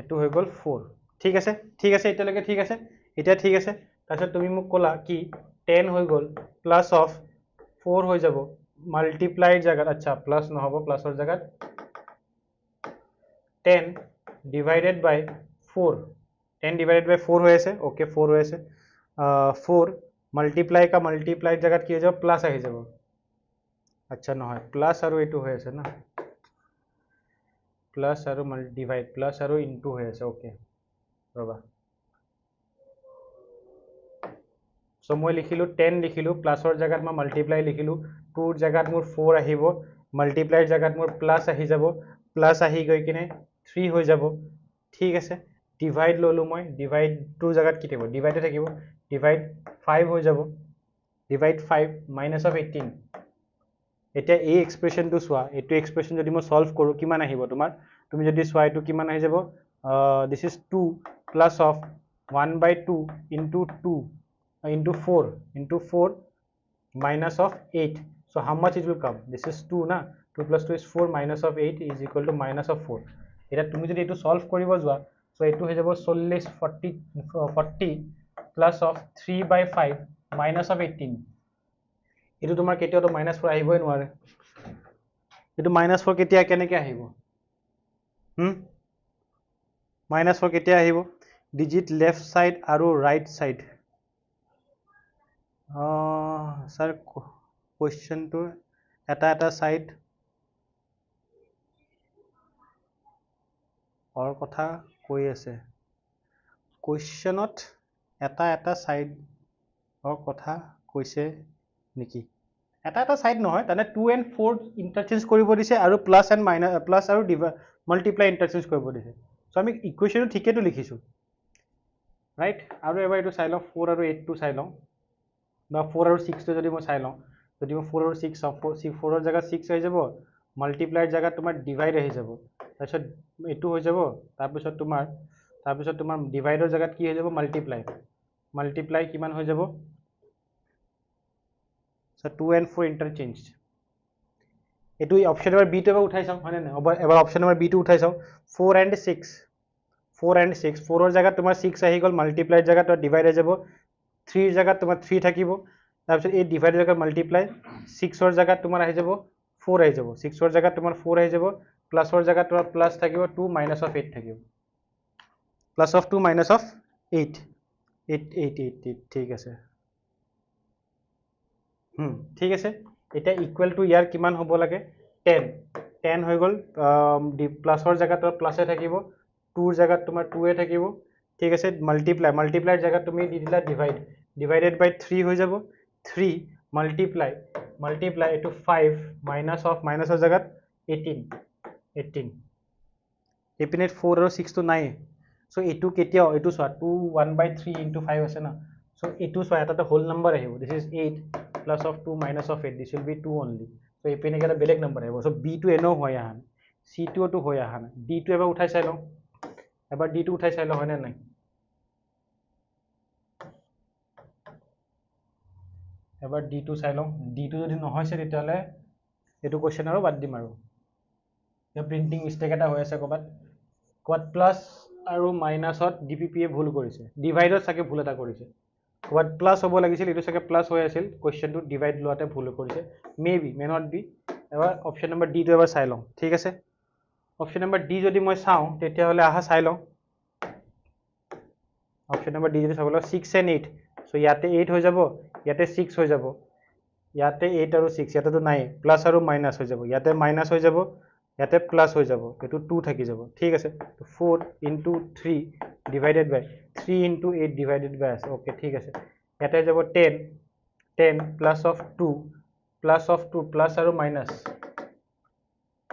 এটো হৈ গল 4 ঠিক আছে এতিয়ালৈকে ঠিক আছে এতিয়া ঠিক আছে তাৰছত তুমি মোক ক'লা কি 10 হৈ গল প্লাস অফ 4 হৈ যাব মাল্টিপ্লাইড জায়গাত আচ্ছা প্লাস নহব প্লাসৰ জায়গাত 10 divided by 4 10 divided by 4 হৈ আছে ওকে 4 হৈ আছে 4 মাল্টিপ্লাই কা মাল্টিপ্লাইড জায়গাত কি হৈ যাব প্লাস আহি যাব আচ্ছা নহয় প্লাস আৰু এটো হৈ আছে না প্লাস আৰু ডিভাইড প্লাস আৰু ইনটু হৈ আছে ওকে ৰবা সো মই লিখিলো 10 লিখিলো প্লাসৰ জায়গাত মই মাল্টিপ্লাই লিখিলো 2 ৰ জায়গাত মোৰ 4 আহিব মাল্টিপ্লাইৰ জায়গাত মোৰ প্লাস আহি যাব প্লাস আহি গৈ কিনে 3 হৈ যাব ঠিক আছে ডিভাইড ললো মই ডিভাইড 2 জায়গাত কি থাকিব ডিভাইডে থাকিব ডিভাইড 5 হৈ যাব ডিভাইড 5 মাইনাস অফ 18 এটা এই এক্সপ্ৰেশনটো সোয়া এটো এক্সপ্ৰেশন যদি মই সলভ কৰো কিমান আহিব তোমাৰ তুমি যদি সোয়া এটো কিমান আহি যাব this is 2 plus of 1/2 into 2 into 4 minus of 8 so how much it will come this is 2 na 2 plus 2 is 4 minus of 8 is equal to minus of 4 এটা তুমি যদি এটো সলভ কৰিব যোৱা so এটো হৈ যাব 40 plus of 3/5 minus of 18 এটো তোমাৰ কেতিয়াও মাইনাস 4 আহিবই নোৱাৰে এটো মাইনাস 4 কেতিয়া কেনেকৈ আহিব মাইনাস 4 কেতিয়া আহিব ডিজিট লেফট সাইড আৰু ৰাইট সাইড স্যাৰ কোশ্চেনটো এটা সাইড অৰ কথা কৈ আছে কোশ্চেনত এটা সাইড অৰ কথা কৈছে নেকি এটা সাইড নহয় তানে 2 and 4 ইন্টারচেঞ্জ কৰিব দিছে আৰু প্লাস এন্ড মাইনাস প্লাস আৰু মাল্টিপ্লাই ইন্টাৰচেঞ্জ কৰিব দিছে সো আমি ইকুয়েশন ঠিকেটো লিখিছো ৰাইট আৰু এবাৰ এটো চাই লও 4 আৰু 8 টো চাই লও বা 4 আৰু 6 টো যদি মই চাই লও যদি মই 4 আৰু 6 4 ৰ জায়গা 6 আহি যাব মাল্টিপ্লাইৰ জায়গা তোমাৰ ডিভাইড আহি যাব তাৰপিছত এটো হৈ যাব তাৰপিছত তোমাৰ ডিভাইডৰ জায়গাত কি হৈ যাব মাল্টিপ্লাই কিমান হৈ যাব so 2 and 4 interchanged এটো অপশন নম্বৰ বি টো এবাৰ উঠাই চাও হয় না এবাৰ অপশন নম্বৰ বি টো উঠাই চাও 4 and 6 4 ৰ জায়গাত তোমাৰ 6 আহি গল মাল্টিপ্লাইৰ জায়গাত ডিভাইড হৈ যাব 3 ৰ জায়গাত তোমাৰ 3 থাকিব তাৰপিছত এই ডিভাইডৰ জায়গাত মাল্টিপ্লাই 6 ৰ জায়গাত তোমাৰ আহি যাব 4 আহি যাব 6 ৰ জায়গাত তোমাৰ 4 আহি যাব প্লাসৰ জায়গাত তোমাৰ প্লাস থাকিব 2 minus of 8 থাকিব প্লাস অফ 2 minus of 8 ঠিক আছে ঠিক আছে এটা ইকুয়াল টু ইয়াৰ কিমান হ'ব লাগে 10 হৈ গল প্লাসৰ জায়গাত প্লাসে থাকিব 2 ৰ জায়গাত তোমাৰ 2 এ থাকিব ঠিক আছে মাল্টিপ্লাইৰ জায়গাত তুমি দি দিলা ডিভাইডেড বাই 3 হৈ যাব 3 মাল্টিপ্লাই এটো 5 মাইনাসৰ জায়গাত 18 এপিনে 4 আৰু 6 টো নাই সো এটো কেতিয়াও এটো সোয়া 2 1/3 into 5 আছে না সো এটো সোয়া এটা হোল নাম্বার আহিব this is 8 plus of 2 minus of 8. This will be 2 only. So if you get a beleg number, so B to NO hoya han, C to O to hoya han, D to ever uthai sailo, ever D to uthai sailo hoine nai. Ever D to sailo, D to jodi no hoy se titale, etu question aro bad dim aro. The printing mistake eta hoy ase kobat, kobat plus aru minus ot DPP e bhul korise, divide ot sake bhul eta korise. What plus hobo lagisil etu sake plus hoy asil question to divide loate bhul korise, maybe may not be. Ever option number D to ever sai long, thik ase. Option number D jodi moi saw tetia hole aha sai long. Option number D jodi sabolo 6 and 8, so yate 8 hoy jabo, yate 6 hoy jabo, yate 8 aru 6 yate to nai, plus aru minus hoy jabo, yate minus hoy jabo, yate plus hoy jabo, etu 2 thaki jabo, thik ase. So 4 into 3 divided by 3 into 8 divided by, okay, thik ase. Yate jabo 10 plus of 2 plus aru minus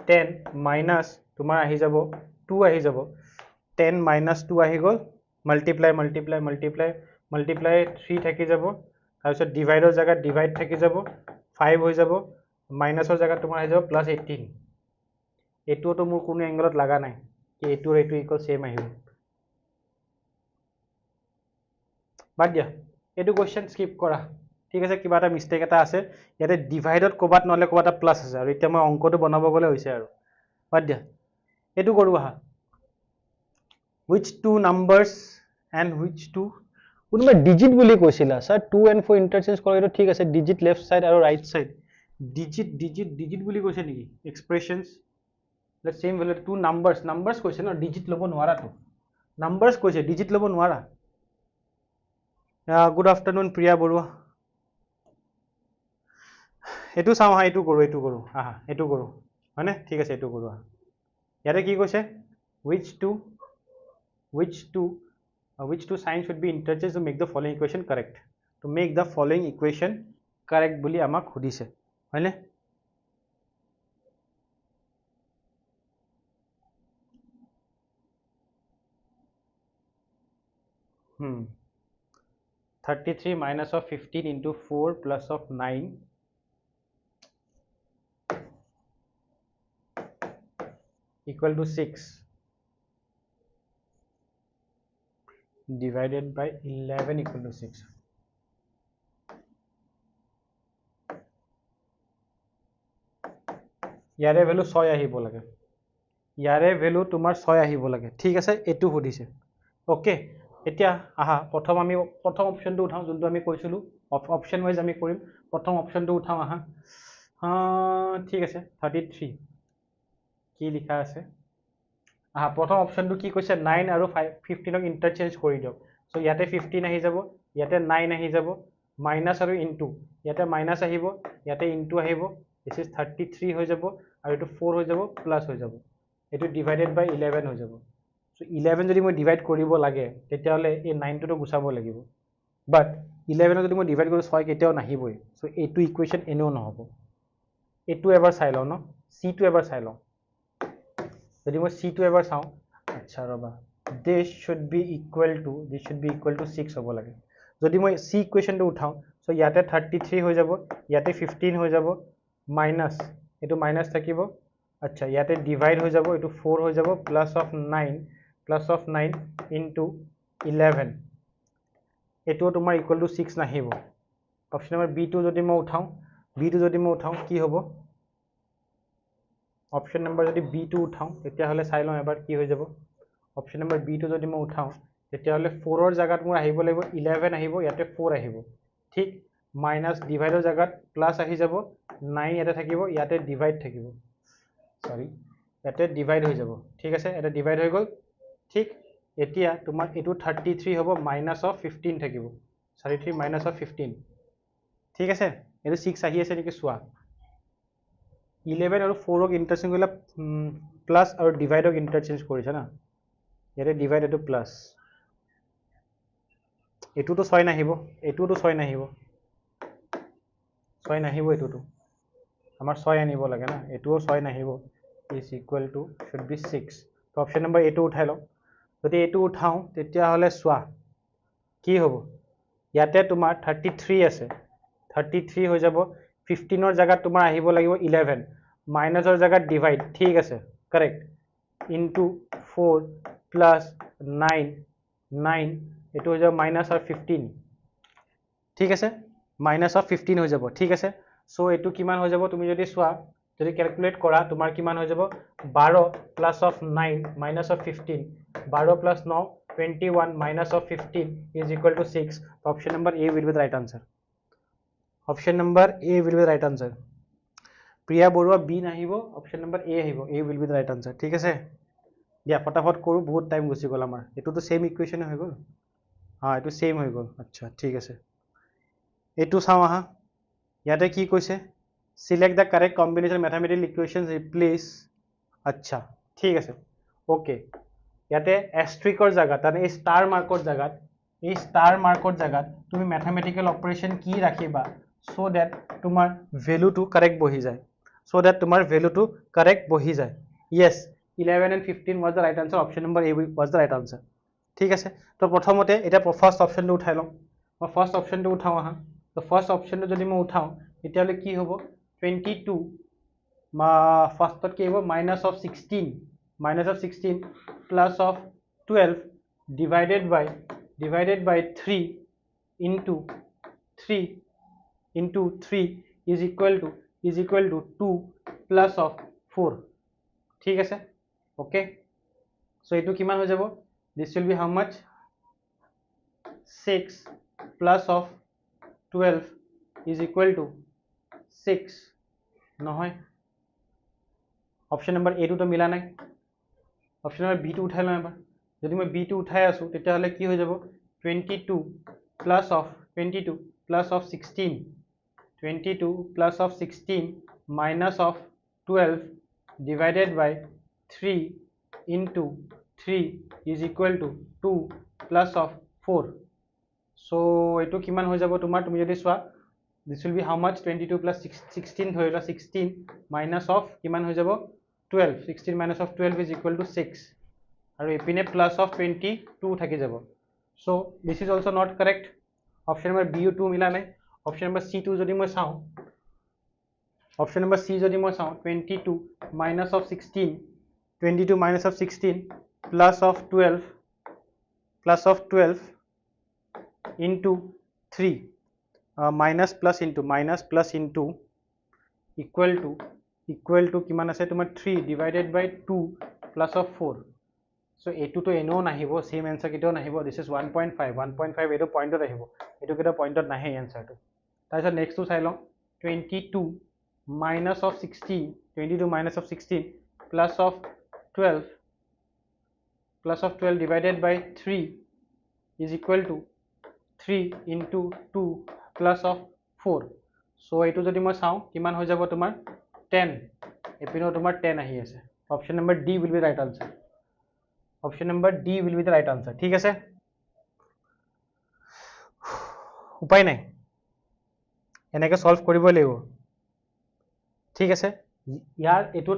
10 minus tumar ahi jabo 2 ahi jabo, 10 minus 2 ahi gol, multiply 3 thaki jabo, tar pisot divide or jaga divide thaki jabo, 5 hoy jabo, minus or jaga tumar ahi jabo plus 18. এটো তো মোৰ কোনো এংগলত লাগা নাই কি এটো এটো equal same আহিব বাদ দিয়া এটো কোশ্চেন স্কিপ কৰা ঠিক আছে কিবা এটা মিস্টেক এটা আছে ইয়াতে ডিভাইডত কোবাত নহলে কোবাটা প্লাস আছে আৰু এতিয়া মই অংকটো বনাব গলে হৈছে আৰু বাদ দিয়া এটো কৰো আহা which two numbers and which two কোনবা ডিজিট বুলি কৈছিলা স্যার 2 and 4 ইন্টারচেঞ্জ কৰা এটো ঠিক আছে ডিজিট লেফট সাইড আৰু ৰাইট সাইড ডিজিট বুলি কৈছে নেকি এক্সপ্ৰেশনস the same value two numbers question or digit lobo nwara to numbers question digit lobo nwara good afternoon Priya Borua etu saw ha etu koru aha etu koru hane thik ase etu koru yare ki koise which two signs should be interchanged to make the following equation correct to make the following equation correct boli amak khudise hane 33 minus of 15 into 4 plus of 9 equal to 6 divided by 11 equal to 6. Yare value 6 ahibo lage. Yare value tumar 6 ahibo lage. Thik ase etu hodise. Okay. এতিয়া আহা প্রথম আমি প্রথম অপশনটো উঠাও যোনটো আমি কৈছিলো option wise আমি কৰিম প্ৰথম অপশনটো উঠাও আহা ঠিক আছে 33 কি লিখা আছে আহা প্ৰথম অপশনটো কি কৈছে 9 আৰু 15 ক ইন্টাৰচেঞ্জ কৰি দিও সো ইয়াতে 15 আহি যাব ইয়াতে 9 আহি যাব মাইনাস আৰু ইনটু ইয়াতে মাইনাস আহিব ইয়াতে ইনটু আহিব দিস ইজ 33 হৈ যাব আৰু এটো 4 হৈ যাব প্লাস হৈ যাব এটো ডিভাইডেড বাই 11 হৈ যাব So 11 যদি মই ডিভাইড কৰিব লাগে তেতিয়া হলে এই 9 টো গুছাব লাগিব বাট 11 যদি মই ডিভাইড কৰো 6 কেতিয়াও নাহিবই সো এটো ইকুয়েশন এনেও নহব এটো এবাৰ চাই লও ন c টো এবাৰ চাই লও যদি মই c টো এবাৰ চাও আচ্ছা ৰবা this should be equal to 6 হ'ব লাগে যদি মই c ইকুয়েশনটো উঠাও সো ইয়াতে 33 হৈ যাব ইয়াতে 15 হৈ যাব মাইনাস এটো মাইনাস থাকিব আচ্ছা ইয়াতে ডিভাইড হৈ যাব এটো 4 হৈ যাব প্লাস of 9 into 11 এটো তোমাৰ ইকুয়াল টু 6 নাহিব অপশন নম্বৰ b2 যদি মই উঠাও কি হ'ব অপশন নম্বৰ যদি b2 উঠাও তেতিয়া হলে চাই লও এবাৰ কি হৈ যাব অপশন নম্বৰ b2 যদি মই উঠাও তেতিয়া হলে 4 ৰ জাগাত মোৰ আহিব লাগিব 11 আহিব ইয়াতে 4 আহিব ঠিক মাইনাস ডিভাইডৰ জাগাত প্লাস আহি যাব 9 ইয়াতে থাকিব ইয়াতে ডিভাইড থাকিব সরি ইয়াতে ডিভাইড হৈ যাব ঠিক আছে এটা ডিভাইড হৈ গল ঠিক এতিয়া তোমার এটো 33 হ'ব মাইনাস অফ 15 থাকিব 33 মাইনাস অফ 15 ঠিক আছে এটো 6 আহি আছে নেকি সোয়া 11 আৰু 4 ক ইন্টাৰচেঞ্জ কৰিলা প্লাস আৰু ডিভাইডক ইন্টাৰচেঞ্জ কৰিছা না ইয়াতে ডিভাইড এটো প্লাস এটো তো 6 নাহিব এটো তো 6 নাহিব 6 নাহিব এটো তো আমাৰ 6 আনিব লাগে না এটোও 6 নাহিব is equal to should be 6 তো অপশন নম্বৰ এটো উঠাই লও যদি এটো উঠাও তেতিয়া হলে সোয়া কি হ'ব ইয়াতে তোমাৰ 33 আছে 33 হৈ যাব 15 ৰ জায়গাত তোমাৰ আহিব লাগিব 11 মাইনাসৰ জায়গাত ডিভাইড ঠিক আছে কারেক্ট ইনটু 4 প্লাস 9 9 এটো হৈ যাব মাইনাস আর 15 ঠিক আছে মাইনাস অফ 15 হৈ যাব ঠিক আছে সো এটো কিমান হৈ যাব তুমি যদি সোয়া যদি ক্যালকুলেট কৰা তোমাৰ কিমান হৈ যাব 12 plus of 9 minus of 15 12 plus 9 21 minus of 15 is equal to 6 option number A will be the right answer option number A will be the right answer Priya Borua B nahibo option number A ahibo A will be the right answer ঠিক আছে দিয়া ফটাফট কৰো বহুত time গুছি গল আমাৰ এটো তো সেম ইকুয়েশন হৈ গল হ্যাঁ এটো সেম হৈ গল আচ্ছা ঠিক আছে এটো চাও আহা ইয়াতে কি কৈছে select the correct combination mathematical equations replace আচ্ছা ঠিক আছে ওকে ইয়াতে এস্ট্ৰিকৰ জায়গাত মানে স্টাৰ মাৰ্কৰ জায়গাত এই স্টাৰ মাৰ্কৰ জায়গাত তুমি ম্যাথমেটিক্যাল অপাৰেশন কি ৰাখিবা সো দ্যাট তোমাৰ ভ্যালুটো কাৰেক্ট বহি যায় সো দ্যাট তোমাৰ ভ্যালুটো কারেক্ট বহি যায় yes 11 and 15 was the right answer option number A was the right answer ঠিক আছে তো প্ৰথমতে এটা ফার্স্ট অপশনটো উঠাই লম মই ফার্স্ট অপশনটো উঠাও আহা তো ফার্স্ট অপশনটো যদি মই উঠাও তেতিয়ালে কি হ'ব 22 ফার্স্টত কি হ'ব minus of 16 plus of 12 divided by 3 into 3 is equal to 2 plus of 4 ঠিক আছে okay so etu kiman ho jabo this will be how much 6 plus of 12 is equal to 6 নহয় option number A to mila nai option number B to উঠাই লম এবাৰ যদি মই B to উঠাই আছো তেতিয়া হলে কি হৈ যাব 22 plus of 16 22 plus of 16 minus of 12 divided by 3 into 3 is equal to 2 plus of 4 so eto kiman হৈ যাব তোমাৰ তুমি যদি সোৱা this will be how much 22 plus 16 ধৰিলা 16 minus of কিমান হৈ যাব 12 16 minus of 12 is equal to 6 আৰু এপিনে plus of 22 থাকি যাব so this is also not correct option number B2 মিলা নাই option number C2 যদি মই চাও option number C যদি মই চাও 22 minus of 16 plus of 12 into 3 minus plus into equal to কিমান আছে তোমাৰ 3 divided by 2 plus of 4 so এটো তো এনো নাহিব সেম आंसर কিটো নাহিব this is 1.5 এটো পইণ্টত আহিব এটো কিটো পইণ্টত নাহে आंसरটো তাৰপিছত নেক্সট টু চাই লওঁ 22 minus of 16 plus of 12 divided by 3 is equal to 3 into 2 plus of 4 so eto jodi moi saw kiman hoy jabo tomar 10 epino tomar 10 ahi ase option number D will be the right answer option number D will be the right answer ঠিক আছে উপায় নাই এনেকে solve কৰিব লাগিব ঠিক আছে ইয়াৰ এটো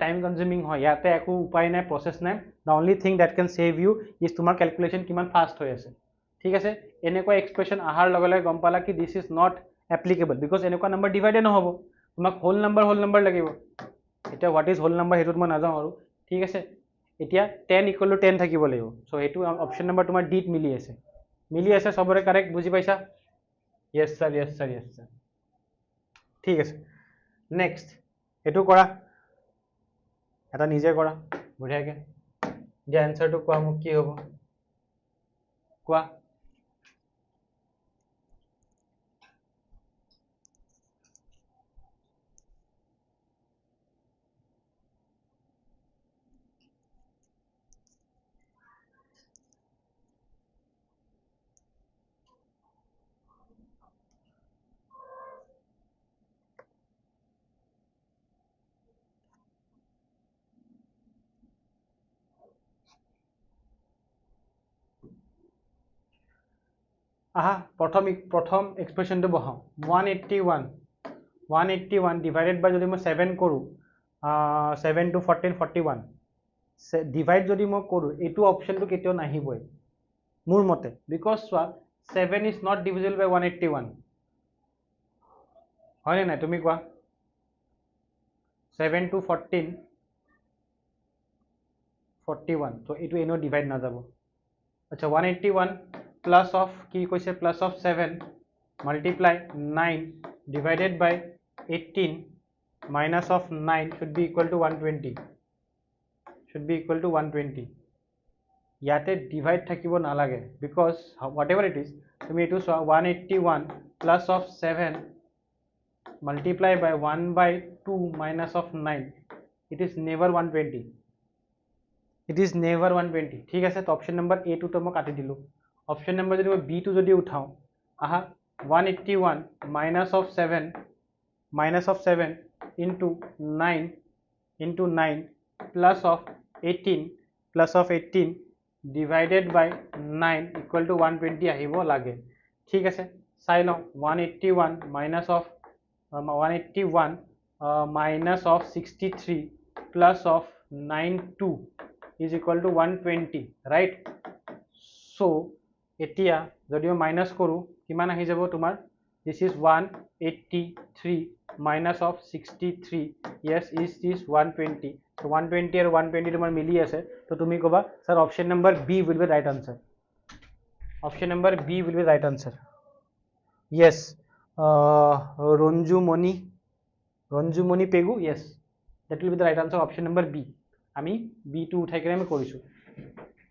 টাইম কনজিউমিং হয় ইয়াতে একো উপায় নাই প্ৰসেস নাই the only thing that can save you is তোমাৰ ক্যালকুলেশন কিমান ফাস্ট হৈ আছে ঠিক আছে এনেকুৱা এক্সপ্ৰেশন আহাৰ লগে লগে গম পালা কি this is not applicable because এনেকুৱা নাম্বাৰ ডিভাইডে নহব তোমাক হোল নাম্বাৰ লাগিব এটা what is হোল নাম্বাৰ হেতুত মই নাজাও আৰু ঠিক আছে এতিয়া 10 equal to 10 থাকিব লাগিব সো হেতু অপশন নাম্বাৰ তোমাৰ D ত মিলি আছে সবৰে কাৰেক্ট বুজি পাইছা yes sir ঠিক আছে নেক্সট এটু কৰা এটা নিজে কৰা বঢ়িয়াকে যে আনসাৰটো কোৱা মোক কি হ'ব কোৱা আহা প্ৰথম এক্সপ্ৰেশনটো বহাও 181 ডিভাইডেড বাই যদি মই 7 কৰো 7 to 14 41 ডিভাইড যদি মই কৰো এটো অপশনটো কেতিয়াও নাহিবই মোৰ মতে because সোৱা 7 is not divisible by 181 হয় নে নাই তুমি কোৱা 7 to 14 41 so এটো এনো ডিভাইড না যাব আচ্ছা 181 plus of কি কৈছে plus of 7 multiply 9 divided by 18 minus of 9 should be equal to 120 should be equal to 120 ইয়াতে ডিভাইড থাকিব না লাগে because whatever it is তুমি এটো 181 plus of 7 multiply by 1 by 2 minus of 9 it is never 120 it is never 120 ঠিক আছে তো option number A টো তো মই কাটি দিলো অপশন নাম্বার যদি মই B টো যদি উঠাও আহা 181 minus of 7 into 9 plus of 18 divided by 9 equal to 120 আহিব লাগে ঠিক আছে চাই লও 181 minus of 181 minus of 63 plus of 92 is equal to 120 right so এতিয়া যদি মই মাইনাস কৰো কিমান আহি যাব তোমাৰ this is 183 minus of 63 yes is this 120 so 120 and 120 তোমার মিলি আছে তো তুমি কবা sir option number B will be right answer option number B will be right answer yes Ronju Moni Pegu yes that will be the right answer option number B আমি B টো উঠাই কিনে আমি কৰিছো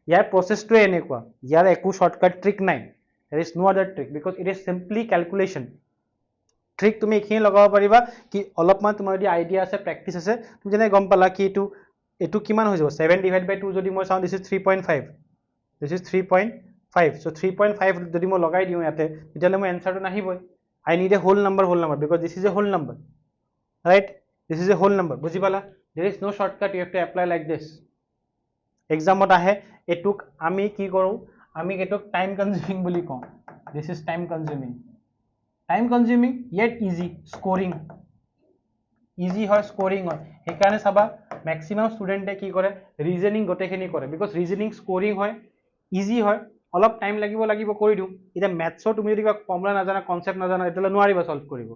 ইয়াৰ প্ৰসেসটো এনেকুৱা ইয়াৰ একো শৰ্টকাট ট্ৰিক নাই there is no other trick because it is simply calculation trick তুমি এখিনি লগাব পাৰিবা কি অলপমান তোমাৰ যদি আইডিয়া আছে প্ৰ্যাকটিস আছে তুমি জানে গম পালা কি এটো কিমান হৈ যাব 7 divided by 2 যদি মই চাও this is 3.5 this is 3.5 so 3.5 যদি মই লগাই দিও ইয়াতে তেতিয়ালে মই আনসাৰটো নাহিবই I need a whole number because this is a whole number right this is a whole number বুজি পালা there is no shortcut you have to apply like this exam ot ahe etuk ami ki koru ami etuk time consuming বুলি কও this is time consuming yet easy scoring easy হয় scoring হয় হেকানে সাবা maximum student এ কি কৰে reasoning গটেখিনি কৰে because reasoning scoring হয় easy হয় অলপ টাইম লাগিব কৰি দিও এটা maths তুমি যদি ফৰ্মুলা না জানা কনসেপ্ট না জানা এতলে নোৱাৰিবা সলভ কৰিব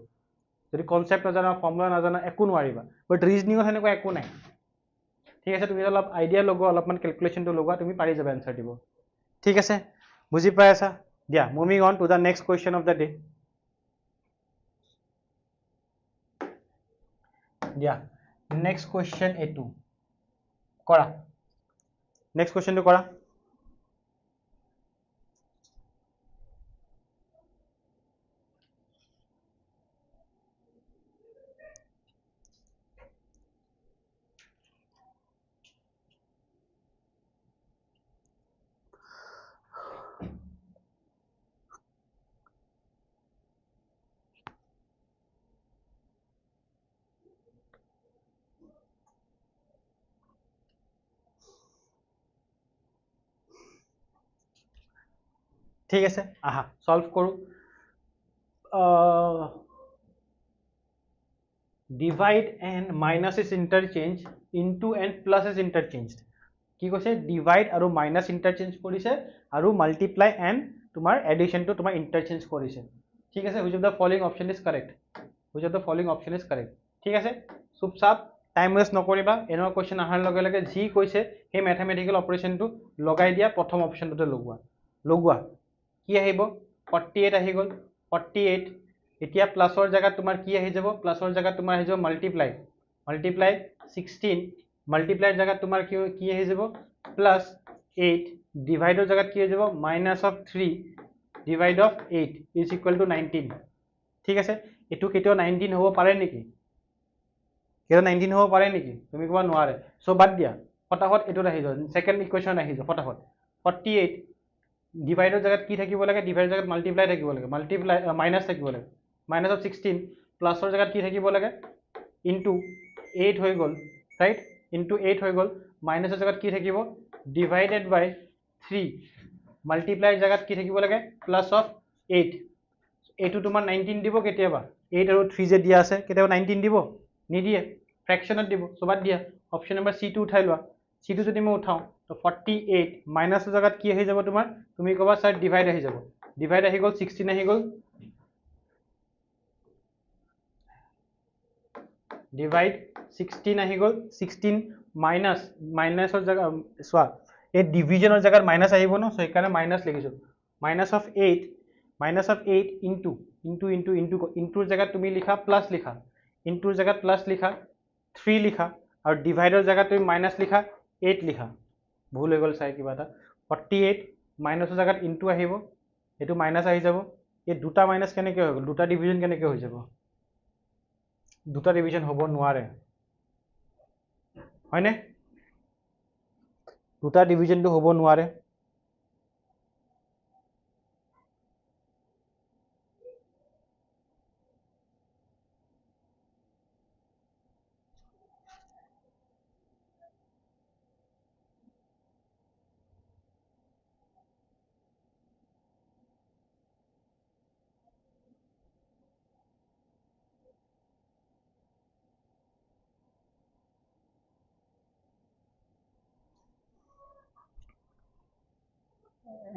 যদি কনসেপ্ট না জানা ফৰ্মুলা না জানা একো নোৱাৰিবা বাট ৰিজনিং হেনেকুৱা একো নাই ঠিক আছে তুমি অলপ আইডিয়া লগোৱা অলপমান ক্যালকুলেশনটো লগোৱা তুমি পাৰি যাবা আনসাৰ দিব ঠিক আছে বুজি পাই আছা দিয়া moving on to the next question of the day দিয়া নেক্সট কোয়েশ্চন A2 কৰা নেক্সট কোয়েশ্চনটো কৰা ঠিক আছে আহা সলভ কৰো divide and minus is interchanged into and plus is interchanged কি কৈছে divide আৰু minus interchange কৰিছে আৰু multiply and তোমাৰ addition to তোমাৰ interchange কৰিছে ঠিক আছে which of the following option is correct ঠিক আছে চুপচাপ টাইম ওয়েস্ট নকৰিবা এনো কোশ্চেন আহাৰ লগে লগে যি কৈছে সেই ম্যাথমেটিক্যাল অপাৰেশনটো লগাই দিয়া প্ৰথম অপশনটোতে লগোৱা কি আহিব 48 আহি গল 48 এতিয়া প্লাসৰ জায়গা তোমাৰ কি আহি যাব প্লাসৰ জায়গা তোমাৰ আহি যাব মাল্টিপ্লাই 16 মাল্টিপ্লাইৰ জায়গা তোমাৰ কি আহি যাব প্লাস 8 ডিভাইডৰ জায়গাত কি হৈ যাব minus of 3 divide of 8 is equal to 19 ঠিক আছে এটো কেটো 19 হ'ব পাৰে নেকি কেটো 19 হ'ব পাৰে নেকি তুমি কোৱা নোৱাৰে সো বাদ দিয়া ফটাফট এটো আহি যাব সেকেন্ড ইকুয়েশন আহি যাব ফটাফট 48 ডিভাইডৰ জায়গাত কি থাকিব লাগে ডিভাইডৰ জায়গাত মাল্টিপ্লাই থাকিব লাগে মাল্টিপ্লাই মাইনাস থাকিব লাগে মাইনাস অফ 16 প্লাসৰ জায়গাত কি থাকিব লাগে ইনটু 8 হৈ গল ৰাইট ইনটু 8 হৈ গল মাইনাসৰ জায়গাত কি থাকিব ডিভাইডেড বাই 3 মাল্টিপ্লাইৰ জায়গাত কি থাকিব লাগে প্লাস অফ 8 এটো তোমাৰ 19 দিব কেতিয়াবা 8 আৰু 3 যে দিয়া আছে কেতিয়াবা 19 দিব নিদিয়ে ফ্ৰ্যাকশনত দিব সবাত দিয়া অপশন নাম্বাৰ C2 উঠাই লোৱা C2 যদি মই উঠাও তো 48 মাইনাসৰ জায়গাত কি হৈ যাব তোমাৰ তুমি কবা স্যার ডিভাইড আহি যাব ডিভাইড আহি গ'ল 16 আহি গ'ল ডিভাইড 16 আহি গ'ল 16 মাইনাস মাইনাসৰ জায়গা সোৱা এই ডিভিজনৰ জায়গাত মাইনাস আহিব ন সো এখানে মাইনাস লিখিছো মাইনাস অফ 8 ইনটুৰ জায়গাত তুমি লিখা প্লাস লিখা ইনটুৰ জায়গাত প্লাস লিখা 3 লিখা আৰু ডিভাইডৰ জায়গাত তুমি মাইনাস লিখা 8 লিখা ভুল হৈ গ'ল চাই কিবা এটা 48 মাইনাসৰ জায়গাত ইনটু আহিব এটো মাইনাস আহি যাব এই দুটা মাইনাস কেনেকৈ হৈ গ'ল দুটা ডিভিজন কেনেকৈ হৈ যাব দুটা ডিভিজন হ'ব নোৱাৰে হয়নে দুটা ডিভিজনটো হ'ব নোৱাৰে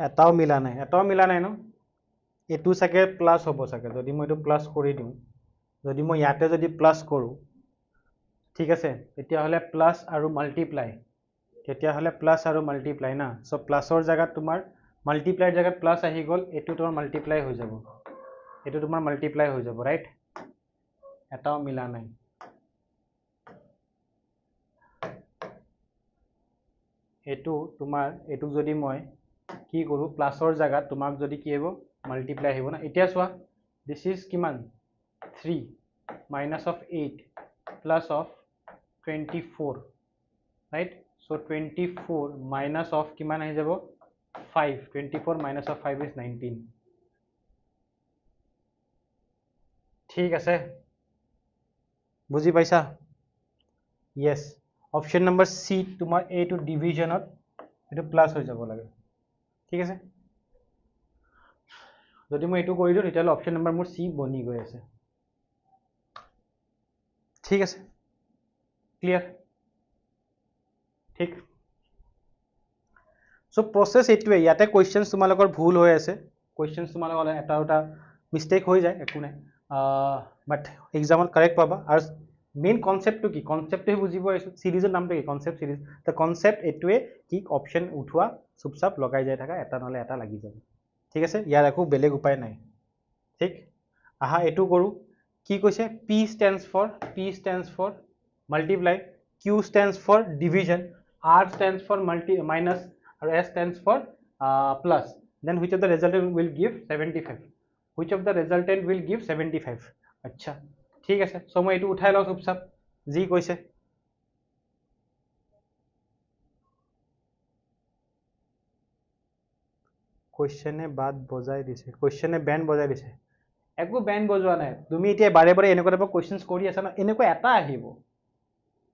এটাও মিলা নাই ন এটো সাকে প্লাস হ'ব সাকে যদি মই এটো প্লাস কৰি দিও যদি মই ইয়াতে যদি প্লাস কৰো ঠিক আছে তেতিয়া হলে প্লাস আৰু মাল্টিপ্লাই তেতিয়া হলে প্লাস আৰু মাল্টিপ্লাই না সো প্লাসৰ জায়গাত তোমাৰ মাল্টিপ্লাইৰ জায়গাত প্লাস আহি গল এটো তোমাৰ মাল্টিপ্লাই হৈ যাব এটো তোমাৰ মাল্টিপ্লাই হৈ যাব ৰাইট এটাও মিলা নাই এটো তোমাৰ এটো যদি মই কি কৰো প্লাসৰ জায়গাত তোমাক যদি কি হ'ব মাল্টিপ্লাই আহিব না এতিয়া সোৱা দিস ইজ কিমান 3 minus of 8 plus of 24 right so 24 minus of কিমান আহি যাব 5 24 minus of 5 is 19 ঠিক আছে বুজি পাইছা yes option number C তোমাৰ a to division এটো প্লাস হৈ যাব লাগে ঠিক আছে যদি মই এটো কৰি দিও তেতিয়ালে অপচন নম্বৰ মোৰ সি বনি গৈ আছে ঠিক আছে ক্লিয়াৰ ঠিক সো প্ৰসেস এটোৱে ইয়াতে কোৱেশ্চনস তোমালোকৰ ভুল হৈ আছে কোৱেশ্চনস তোমালোকৰ এটা মিস্টেক হৈ যায় একো নাই বাট এক্সামত কাৰেক্ট পাবা আৰু মেইন কনসেপ্টটো কি কনসেপ্টটো বুজিব আছে সিৰিজৰ নামটো কি কনসেপ্ট সিৰিজ তে কনসেপ্ট এটোৱে কি অপচন উঠোৱা চুপচাপ লগাই যায় থাকা এটা নহলে এটা লাগি যাব ঠিক আছে ইয়াৰ একো বেলেগ উপায় নাই ঠিক আহা এটো কৰো কি কৈছে p stands for multiply q stands for division r stands for minus and s stands for plus then which of the resultant will give 75 which of the resultant will give 75 acha ঠিক আছে so মই এটো উঠাই লও চুপচাপ G কৈছে কোৱেশ্চনে বাদ বজাই দিছে কোৱেশ্চনে ব্যান্ড বজাই দিছে একো ব্যান্ড বজোৱা নাই তুমি এতিয়া বাৰে বাৰে এনেকুৱা টাইপৰ কোৱেশ্চনস কৰি আছা না এনেকুৱা এটা আহিব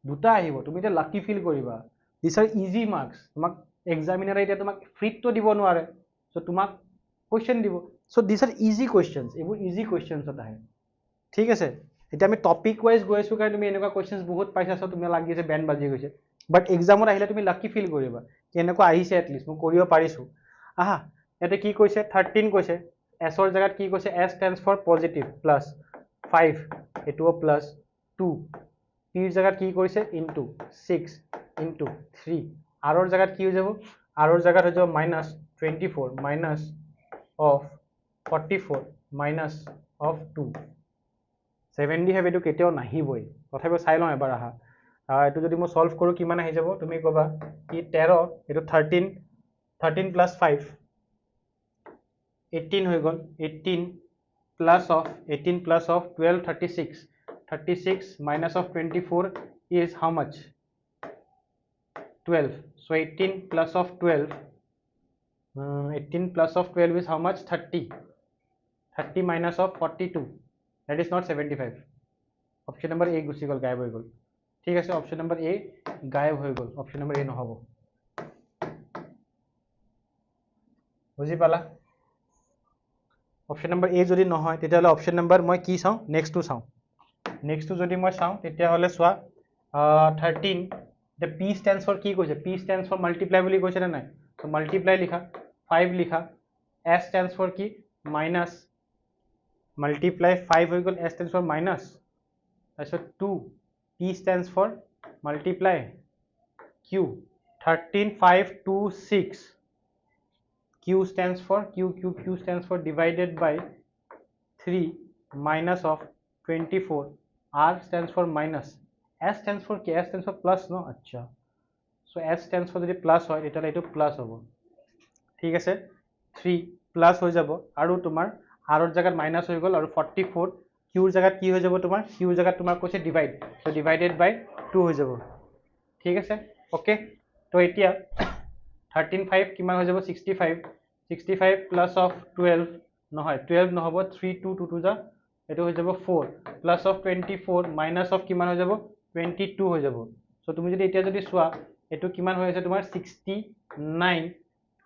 দুটা আহিব তুমি এটা লাকি ফিল কৰিবা দিস আৰ ইজি মাৰ্কস তোমাক এক্সামিনাৰে এটা তোমাক ফ্ৰীত তো দিব নোৱাৰে সো তোমাক কোৱেশ্চন দিব so this are easy questions এবোৰ ইজি কোৱেশ্চনস আহে ঠিক আছে এটা আমি টপিক ওয়াইজ গৈছো কাৰণ তুমি এনেকুৱা কোৱেশ্চনস বহুত পাইছা সো তুমি লাগি আছে ব্যান্ড বাজি গৈছে বাট এক্সামত আহিলে তুমি লাকি ফিল কৰিবা কি এনেকুৱা আহিছে এট লিষ্ট মই কৰিব পাৰিছো আহা এতে কি কৈছে 13 কৈছে s ৰ জায়গাত কি কৈছে s stands for positive plus 5 এটো plus 2 p ৰ জায়গাত কি কৰিছে into 6 into 3 r ৰ জায়গাত কি হৈ যাব r ৰ জায়গাত হৈ যাব minus 24 minus of 44 minus of 2 70 হবে এটো কেতিয়াও নাহিবই তথাপি চাই লওঁ এবাৰ আহা এটো যদি মই সলভ কৰো কিমান আহি যাব তুমি কবা কি 13 এটো 13 plus 5 18 হৈ গল 18 plus of 12 36 minus of 24 is how much 12 so 18 plus of 12 18 plus of 12 is how much 30 minus of 42 that is not 75 option number a গুছি গল গায়ব হৈ গল ঠিক আছে option number a গায়ব হৈ গল option number a নহব বুজি পালা option number a যদি নহয় তেতিয়ালে option number মই কি চাও next to চাও next to যদি মই চাও তেতিয়ালে সোৱা 13 the p stands for কি কৈছে p stands for multiply বুলি কৈছে না নাই so multiply লিখা 5 লিখা S stands for কি minus multiply 5 হৈ গ'ল S stands for minus তাৰপিছত 2 P stands for multiply Q 13 5 2 6 Q stands for Q stands for divided by 3 minus of 24 R stands for minus S stands for কি S stands for plus no আচ্ছা so S stands for যদি plus হয় তেতিয়াহ'লে এইটো plus হ'ব ঠিক আছে 3 plus হৈ যাব আৰু তোমাৰ R ৰ জায়গাত minus হৈ গ'ল আৰু 44 Q ৰ জায়গাত কি হৈ যাব তোমাৰ Q ৰ জায়গাত তোমাৰ কৈছে divide so divided by 2 হৈ যাব ঠিক আছে ওকে তো এতিয়া 13 5 কিমান হৈ যাব 65 plus of 12 নহয় 12 নহব 3 2 2 2 যা এটো হৈ যাব 4 plus of 24 minus of কিমান হৈ যাব 22 হৈ যাব সো তুমি যদি এতিয়া যদি সোয়া এটো কিমান হৈ আছে তোমাৰ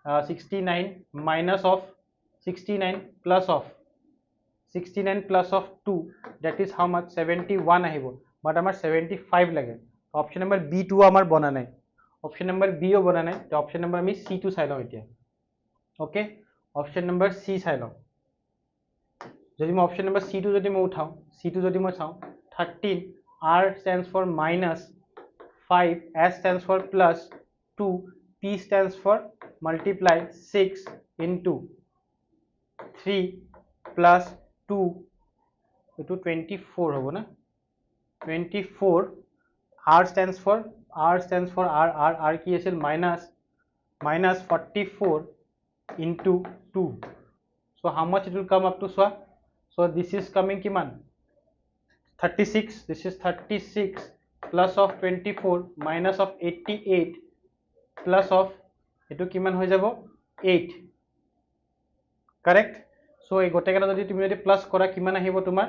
69 minus of 69 plus of 2 that is how much 71 আহিব বাট আমাৰ 75 লাগে অপশন নাম্বাৰ B2 আমাৰ বনা নাই অপশন নাম্বার B ও বনা নাই তো অপশন নাম্বার আমি C2 চাই লও এতিয়া ওকে অপশন নাম্বার C চাই লও যদি মই অপশন নাম্বার C2 যদি মই উঠাও C2 যদি মই চাও 13 R stands for minus 5 S stands for plus 2 P stands for multiply 6 into 3 plus 2 to 24 hobo na 24 R stands for R ki asil minus 44 into 2 so how much it will come up to so this is coming kiman 36 this is 36 plus of 24 minus of 88 plus of etu kiman hoy jabo 8 correct so ei gote kana jodi tumi jodi plus kora kiman ahibo tumar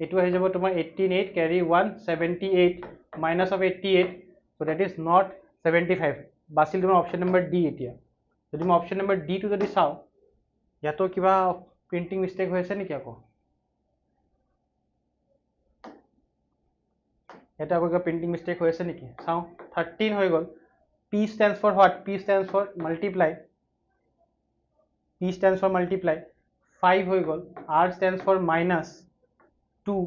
etu ahi jabo tumar 188 carry 1 78 minus of 88 so that is not 75 basil tumar option number D etia jodi moi option number D to jodi sao yato kiba printing mistake hoise niki ako এটা আকৌ printing mistake হৈছে নেকি চাও 13 হৈ গল P stands for what P stands for multiply 5 হৈ গল R stands for minus 2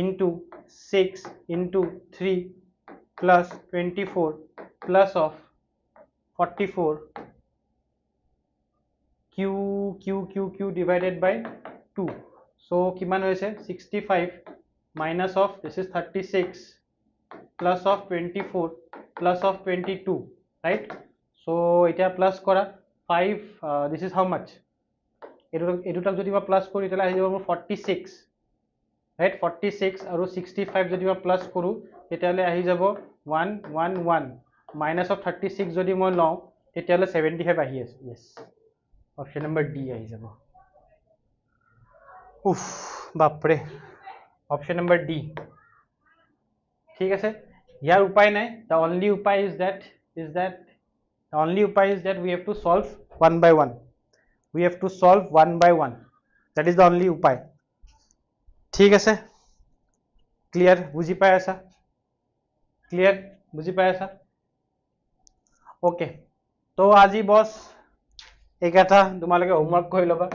into 6 into 3 plus 24 plus of 44 Q divided by 2 so কিমান হৈছে 65 minus of this is 36 plus of 24 plus of 22 right so eta plus kora 5 this is how much edu tak jodi ma plus kori tela ahi jabo 46 right 46 aru 65 jodi ma plus koru tetale ahi jabo 111 minus of 36 jodi moi law tetale 75 ahi ase yes option number D ahi jabo uff bapre option number D ঠিক আছে ইয়াৰ উপায় নাই the only উপায় is that we have to solve one by one that is the only উপায় ঠিক আছে clear বুজি পাই আছা okay তো আজি বস একাটা তোমালোকে হোমৱৰ্ক কৰি লবা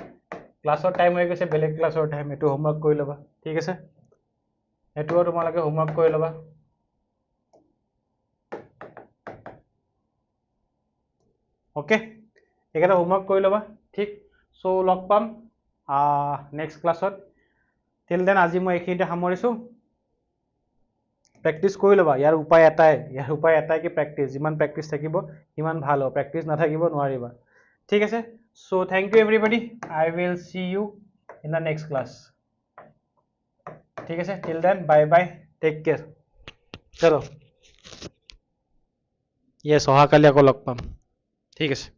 ক্লাছৰ টাইম হৈ গৈছে বেলেগ ক্লাছৰ টাইম এটো হোমৱৰ্ক কৰি লবা ঠিক আছে এটো তোমালোকে হোমৱৰ্ক কৰি লবা ওকে একাটা হোমৱৰ্ক কৰি লবা ঠিক সো লগ পাম নেক্সট ক্লাছত টিল দেন আজি মই এখিনিতে সামৰিছো প্ৰেক্টিস কৰি লবা ইয়াৰ উপায় এটাই কি প্ৰেক্টিস যিমান প্ৰেক্টিস থাকিব ইমান ভাল হ'ব প্ৰেক্টিস নাথাকিব নোৱাৰিবা ঠিক আছে so thank you everybody I will see you in the next class ঠিক আছে till then bye bye take care চলো ইয়েস অহাকালি আকৌ লগ পাম ঠিক আছে